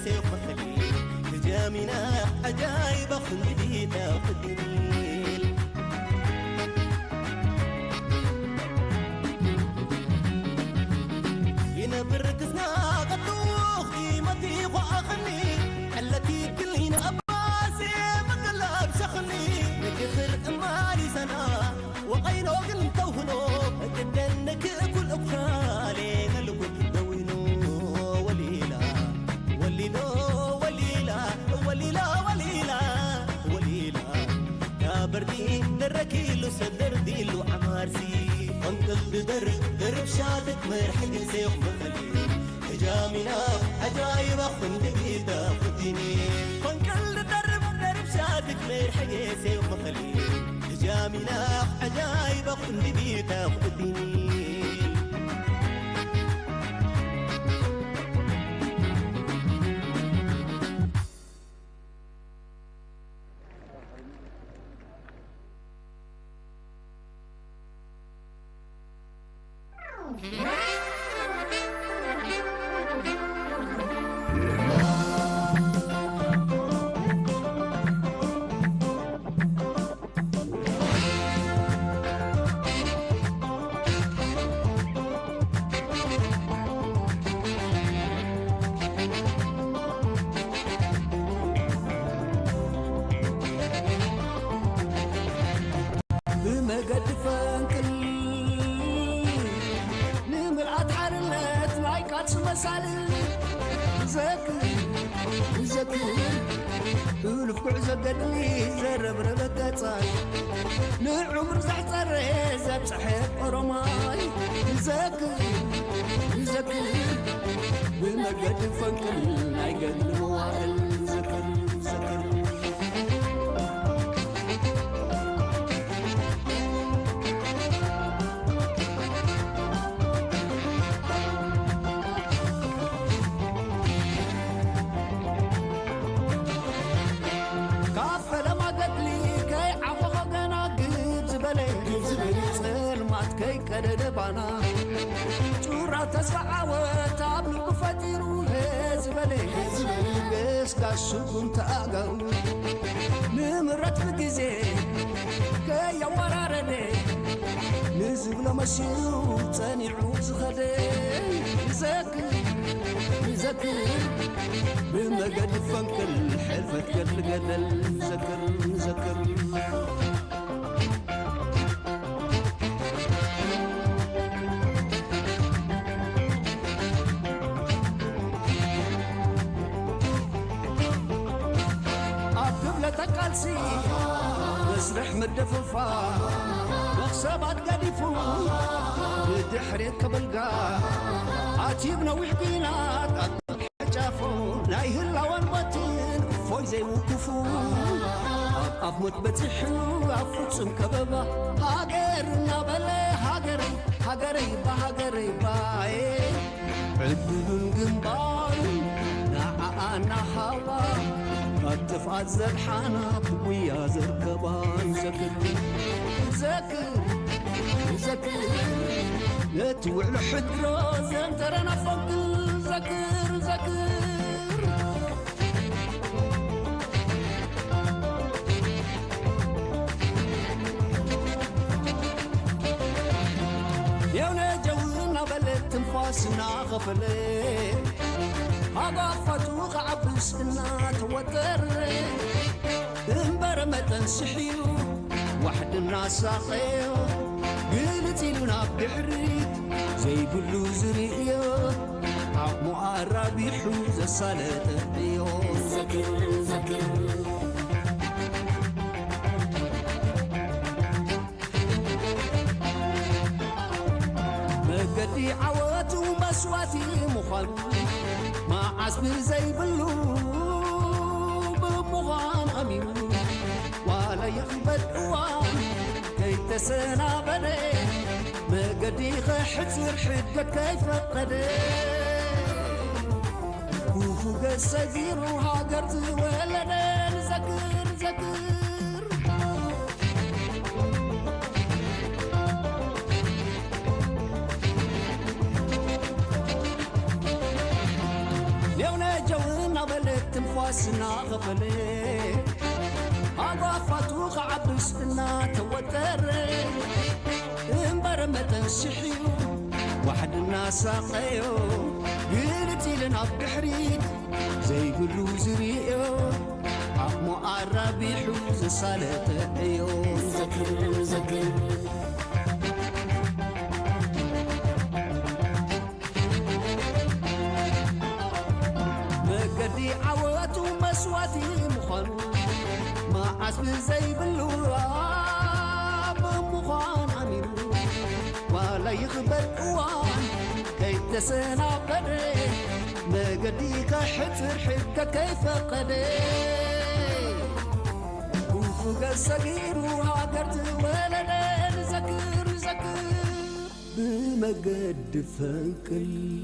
Speaker 9: سيف مخليل هجامنا عجايب خندي تاخدنيل هنا بركزنا قطوخ قيمتي وأخني التي كلين أباسي مقلب شخني نكخر أمالي سنة وقينو قلت وهنو قدنك كل أبخالي قلبك دوينو وليلا وليلا وليلا وليلا وليلا وليلا يا بردي دركيلو سدر ديلو عمارسي انقل درب شاتك مرحق سيف مخلي هجامنا عجايب خندقي تاخدني انقل درب شاتك مرحق سيف مخلي هجامنا عجايب خندقي تاخدني
Speaker 20: بمجد فانكل نملعت حرلت لايكات مسال زكي زكي ألف كعزة قدلي زرب ربك تصاي نعمر زحصر زب صحيح رماي زكي زكي بمجد فانكل لايقل موال زكر زكر بانا جورا تسعوت ابلو فتيرو هزبلي بس كاشكم تاغو نمرت بجزي كي ورارني نزبل مشيو تانيعو زخدي زكي زكي بمجد فنك الحلفة قدل زكر زكر تقالسي مسرح مدفوفا بخسبات قديفو بدحريت قبلقا عاتيبنا وحدينات جافو نايه اللوان باتين فوي زي وكفو أفمت بتحو أفوتسم كبابا هاجرنا بلي هاجري هاجري با هاجري باي عدلون قنباي نعانا هوا الدفعة زرحانة ويا زركبان زكر زكر زكر لا توعل حدرو زنترنا فوق زكر زكر يونا جونا بلد تنفاسنا غفلي أضافت وغعبس إنها توتر انبرمت سحيو واحد الناس ساقيو قلتي لنا بحريت زي كلو زريو عقمو قرب يحوز الصلاة الديو زكر زكر مقدي عوات ومسواتي مخلو ما عصبر زي بلو بمغان أميمو ولا يخبت أوان كي تسنا بدي مقدي حتر حدك كيف قدي كوفو قصدير وهاجرت ولدين زكر زكر
Speaker 3: وسنا غفلي أضافت عبس إنا توتر انبر متنسحيو واحد الناس ساقيو قلتي لنا بحريت زي قلو زريو عمو عربي حوز صالة ايو زكر زكر مقدي عواتو مسواتي مخانو ما عزب زي باللواب مخان عميرو ولا يخبر اوان كي تسنا قدي مقدي كحتر حكا كيف قدي وفوق الصغير وهاجرت ولدين زكر زكر بمقد فنكل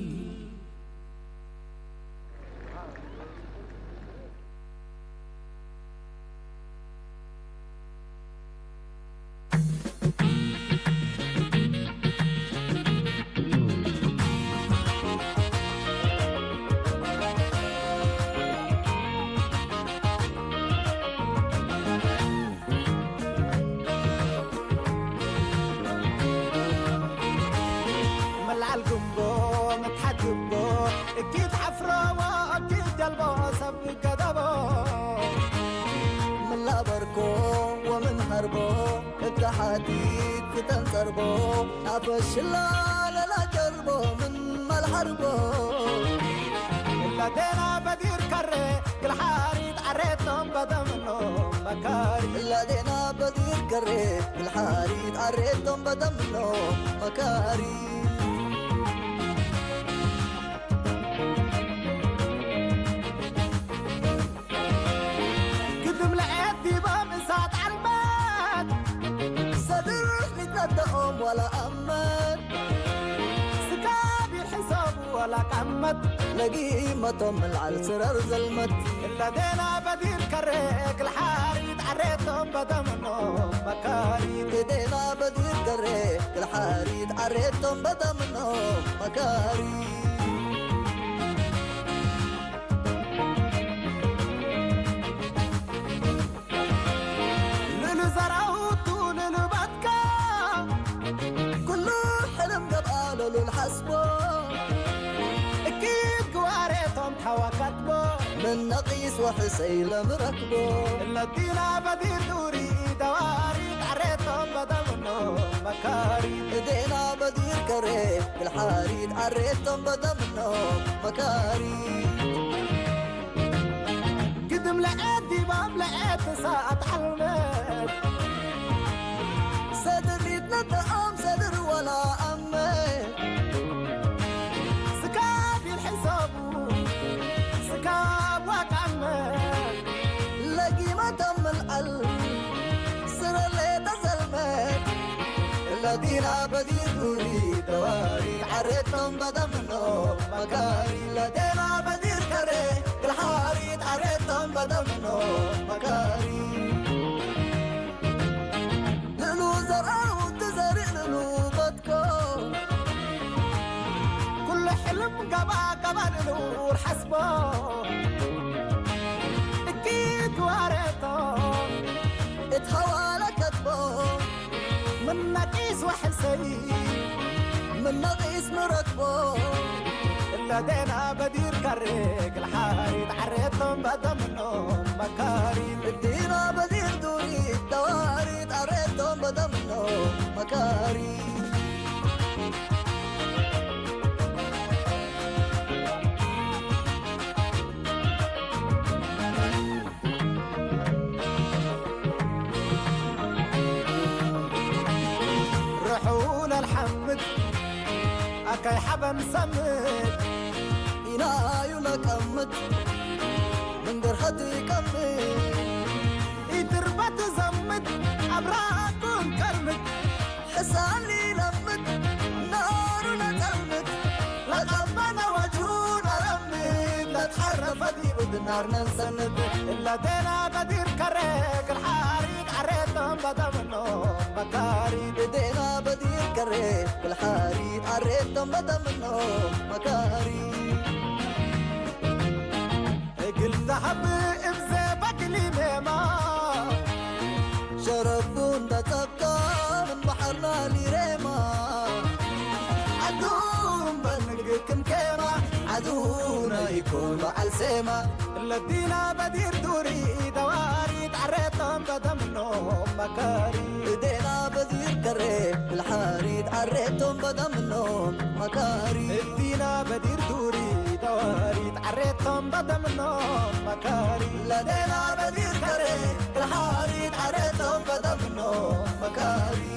Speaker 22: أفشلا لا جربو من مالحربو
Speaker 6: لدينا بدير كري كل حاريت عريتهم بدمنو مكاري
Speaker 22: لدينا بدير كري كل حاريت عريتهم بدمنو مكاري
Speaker 6: قدم لقيت ديبا من ساعة عالبات
Speaker 22: صدر نتندقهم ولا أمت
Speaker 6: سكابي الحساب ولا كمت
Speaker 22: لقيمتهم العالسرر زلمت
Speaker 6: لدينا بدير كريك الحاريت عريتهم بدمنو مكاري
Speaker 22: لدينا بدير كريك الحاريت عريتهم بدمنو مكاري من نقيس وحسيل مركبو
Speaker 6: الذين بدير دوري دواري عريتهم بدمنو مكاري
Speaker 22: دينا بدير كريم بالحاريد عريتهم بدمنو مكاري
Speaker 6: قدم لقيت ديبام لقيت ساعة علمت
Speaker 22: صدر يتندى صدر ولا أمت
Speaker 6: سكابي الحساب سكاب وكمل
Speaker 22: لقيمة دم القلب سر اللي تزلمت الذين بدير دوري دواري عريتهم بدمنو مكاري الذين بدير كري الحاريت عريتهم بدمنو مكاري لنو زرع وتزرع لنو بدكو
Speaker 6: كل حلم قبا قبا نور حسبه اكيد واريته
Speaker 22: اتهوى كتبه
Speaker 6: من نقيس وحسي
Speaker 22: من نقيس مركبه
Speaker 6: لدينا بدير كريك الحاريت عريتهم بدمنو مكاري
Speaker 22: لدينا بدير دوري الدواري عريتهم بدمنو مكاري
Speaker 6: رحونا الحمد أكاي حبا نسمد
Speaker 22: إنايو لكمت من درختي كمت
Speaker 6: يتربت زمت أبراكم كلمت
Speaker 22: حساني لمت نارنا تلمت لقبنا وجهونا رمت لا تحرف دي بدنارنا نسند
Speaker 6: لدينا بدير كريك الحاريت عريتهم بدمنو مكاري
Speaker 22: لدينا بدير كريك الحاريت عريتهم بدمنو مكاري
Speaker 6: قل ذهب
Speaker 22: خيمة عدونا يكون على سيما
Speaker 15: لدينا بدير دوري دواري تعريتهم بدمنهم مكاري
Speaker 22: لدينا بدير كريم الحاريد عريتهم بدمنهم مكاري
Speaker 15: لدينا بدير دوري دواري تعريتهم بدمنهم مكاري
Speaker 22: لدينا بدير كريم الحاريد عريتهم بدمنهم مكاري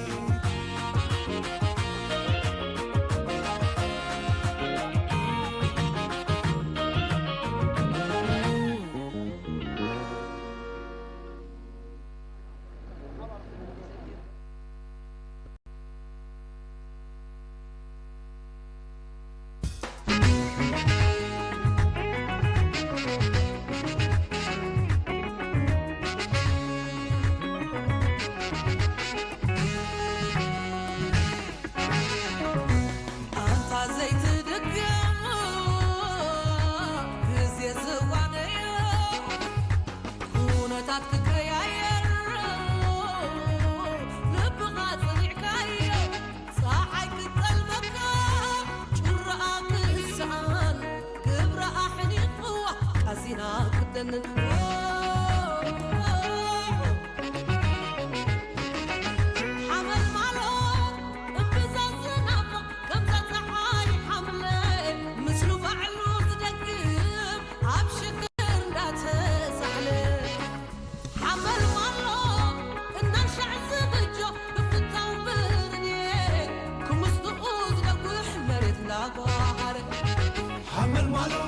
Speaker 4: I'm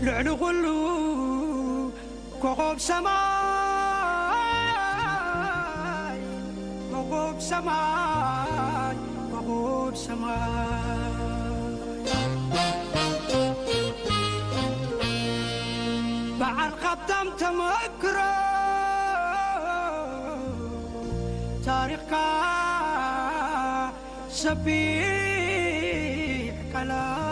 Speaker 4: لعلو غلو كوكب سماي كوكب سماي كوكب سماي بعد قدم تمكرو تاريخك سبيح كلام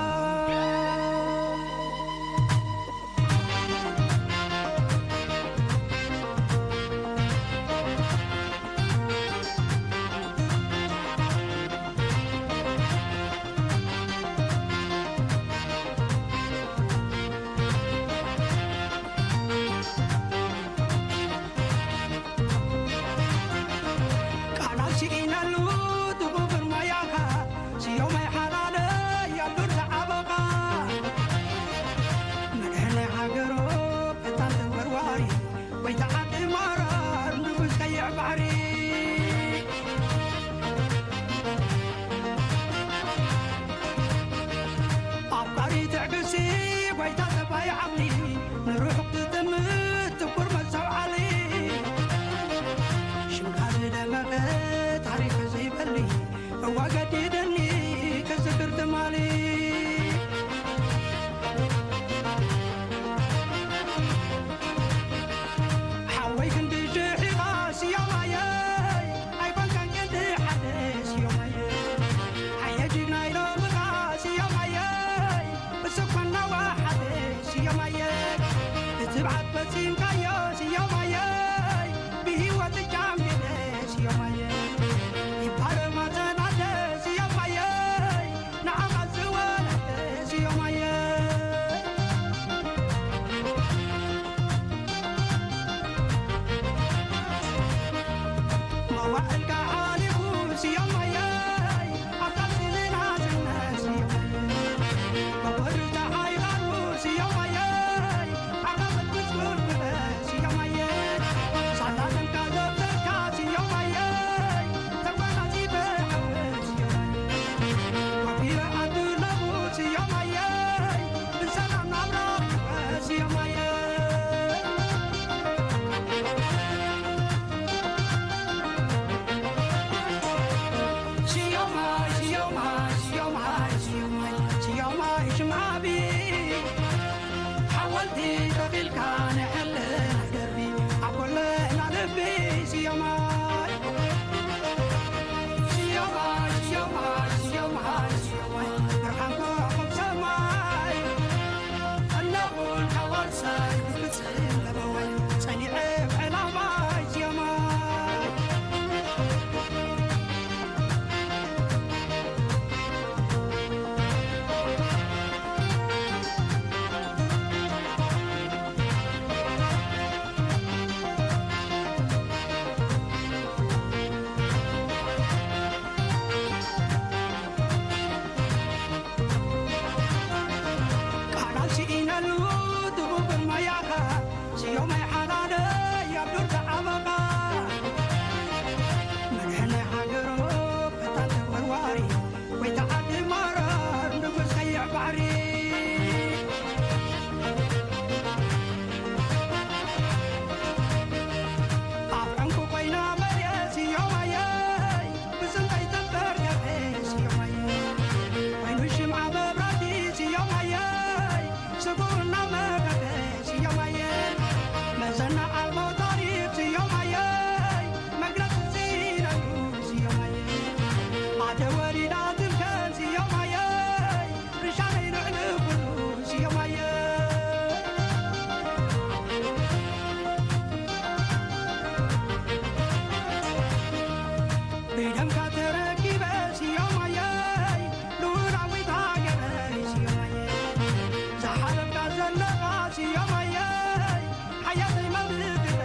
Speaker 4: حياتي مملكة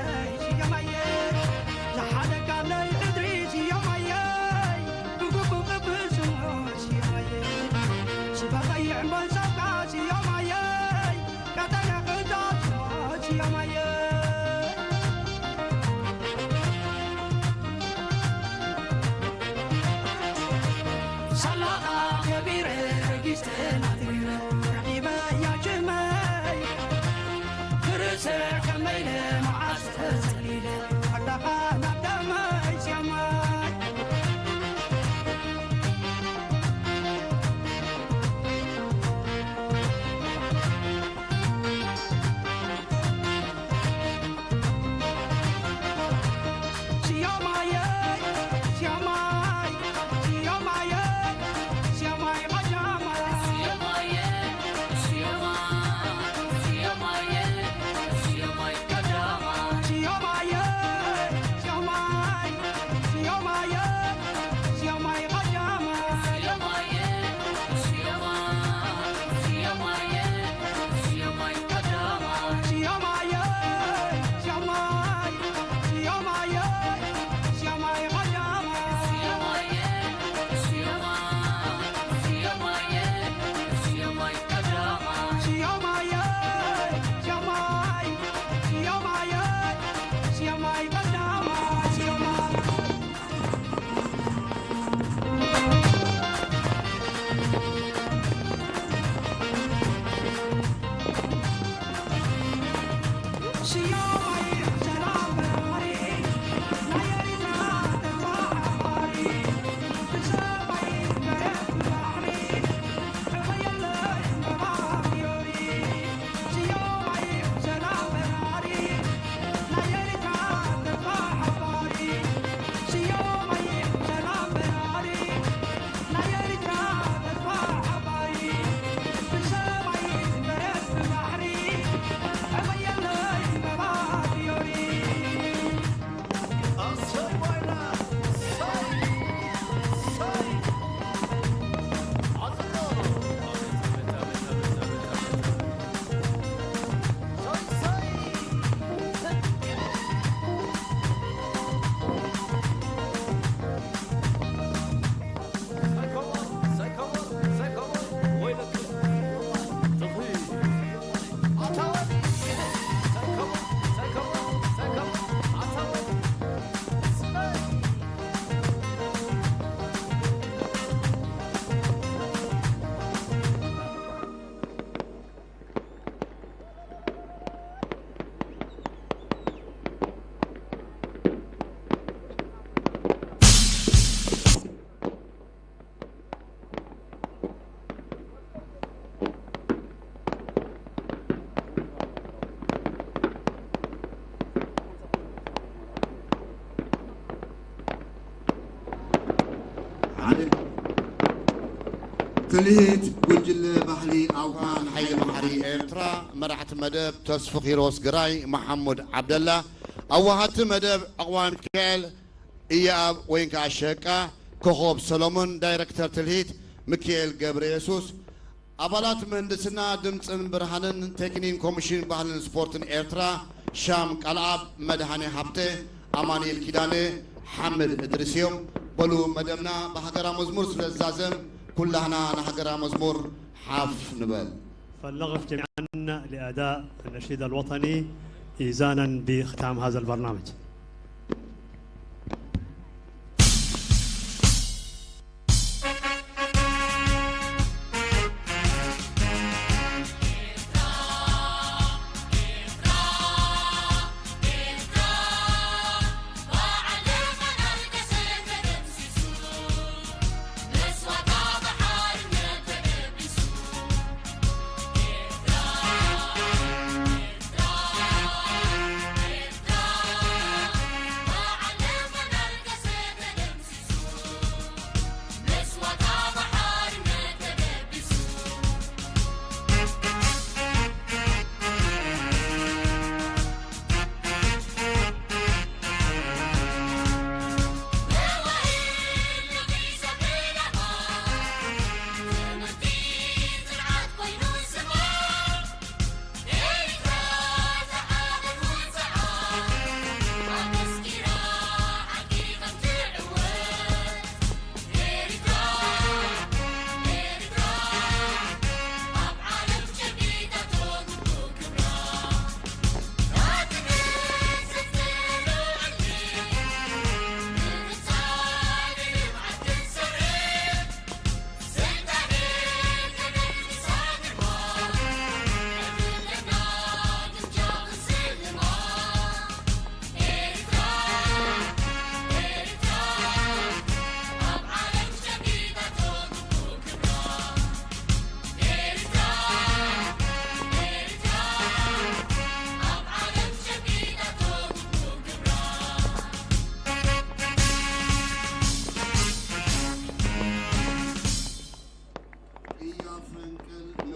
Speaker 4: يا ميت زحالك علي ادريس يا
Speaker 1: تلهيت وجل بحلي أوهان حي محري إرترا مرحت مدب تصفق هيروس قراي محمد عبد الله أوهات مدب أقوان كيل إياب وينك عشاكا كوخوب سولومون دايركتر تلهيت ميكيل جبريسوس أبالات مهندسنا دمتن برهانن تكنين كوميشن بحلن سبورتن إرترا شام كالعاب مدهاني حبته أماني الكيداني حمد إدريسيوم بلو مدمنا بحقرا مزمور سلزازم كلنا نحقرا مزمور حاف نبال
Speaker 2: فلنقف جميعا لأداء النشيد الوطني إيزانا بختام هذا البرنامج.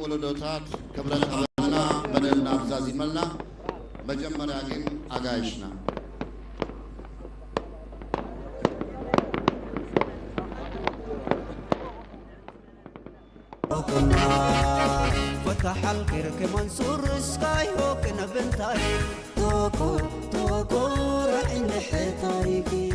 Speaker 1: ولدوتات كبرت أبنا بدلنا أفزازي ملنا مجمّر أجين أجايشنا
Speaker 3: فتح الخير كمنصور سكاي وكنا بنتاي توكو توكو رعين حتاريكي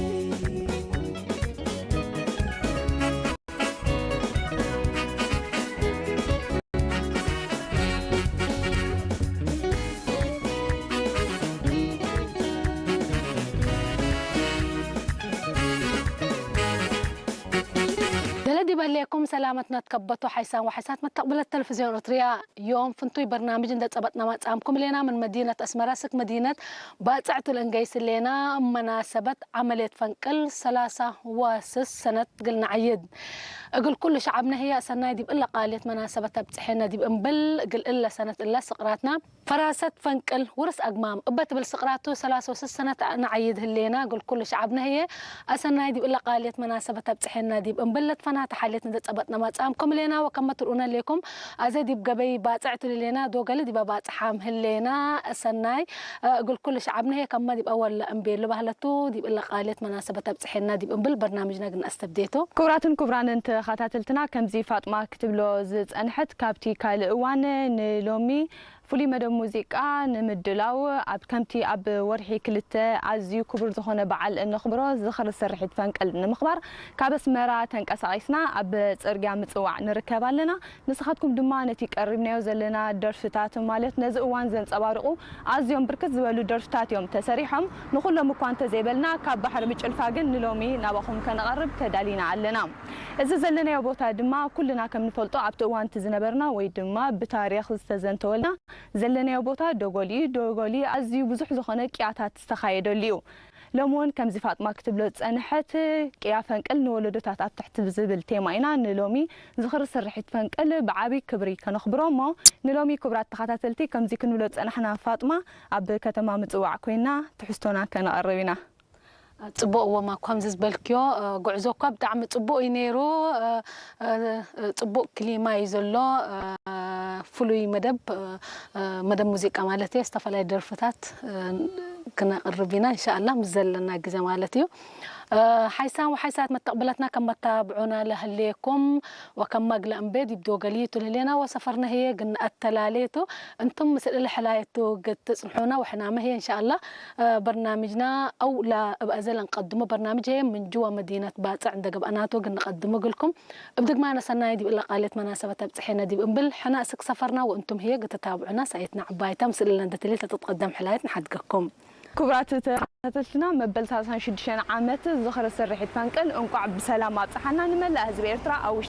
Speaker 5: عليكم سلامتنا تكبتوا حيسان وحيسات متقبل التلفزيون الأطرياء يوم فنتوي برنامج اندت صبتنا ما تسامكم لنا من مدينة أسمراسك مدينة باطعتو الانجيس لنا مناسبة عملية فنقل 3 سنة قلنا عيد أقول كل شعبنا هي سنة دي بقلا قالت مناسبة بتحينا دي بقنبل قل إلا سنة إلا سقراتنا فراسة فنقل ورس أقمام أبت بالسقراتو 3 سنة نعيد هلينا أقول كل شعبنا هي سنة دي بقلا قالت مناسبة بتحينا دي بقنبلت فنات حالتنا دي صبتنا ما تسامكم لنا وكما ترؤون لكم أزيد بقبي باطعتو لنا دوغل دي باطحام هلينا سنة أقول كل شعبنا هي كما دي بأول أنبيل لبهلتو دي بقلا قالت مناسبة بتحينا دي بقنبل برنامجنا قلنا استبديتو
Speaker 7: كبران انت خاتاتلتنا كمزي فاطمة كتبلو زيت أنحت كابتي كالقوان نلومي فولي مدى موزيكا نمدلاو عب كمتي عب ورحي كلتا عزيو كبر زخونة بعل النخبرو زخر السرحي تفنقل نمخبر كابس مرا تنكسايسنا عب ترقع متسوع نركبا لنا نسخاتكم دما نتي قربنا وزلنا درفتات مالت نزقوان زن صبارقو عزيوم بركز زوالو درفتات يوم تسريحهم نقول مكوان تزيبلنا كاب بحر مجلفاقن نلومي نابخهم كنقرب تدالينا علنا إذا زلنا يبوتا دما كلنا كم نفلطو عب تقوان تزنبرنا ويدما بتاريخ استزنتولنا زلنا يبوتا دوغولي عزيو بزح زخونه قياتات تستخايدليو لمون كم زي فاطمه كتبلو صنحت قيا فنقل نولدوتات اب تحت بزبل تيماينا نلومي زخر سرحت فنقل بعبي كبري كنخبرومو نلومي كبرات تخاتلتي كم زي كنولد صنحنا فاطمه اب كتما مصواع كوينا تحستونا كنقربينا
Speaker 5: ጽቡቅ ወማ ከም ዝዝበልክዮ ጉዕዞካ ብጣዕሚ ጽቡቅ እዩ ነይሩ ጽቡቅ ክሊማ እዩ ዘሎ ፍሉይ መደብ ሙዚቃ ማለት እዩ ዝተፈለየ ደርፍታት كنقرب بنا إن شاء الله مزلنا جزء مالتيو حيسان وحيسات متقبلتنا كم تتابعونا لهليكم وكم مقلة أنبيد يبدو قليتو لنا وسفرنا هي قلنا التلاليتو أنتم مثل الحلايتو قد تسمحونا وحنا ما هي إن شاء الله برنامجنا أو لا أبأزل نقدمه برنامج هي من جوا مدينة باتع عند قبناتو قلنا نقدمه لكم ابدق معنا سنة دي بإلا قالت مناسبة بتحينا دي بنبل حنا سك سفرنا وأنتم هي قد تتابعونا سايتنا عبايتا مثل اللي ندتلي تتقدم حلايتنا حدقكم
Speaker 7: كبرات تتلتنا مبل 36 عامات زخر السرحيت فانقل انقع بسلامات حنا نملا حزب إرترا أو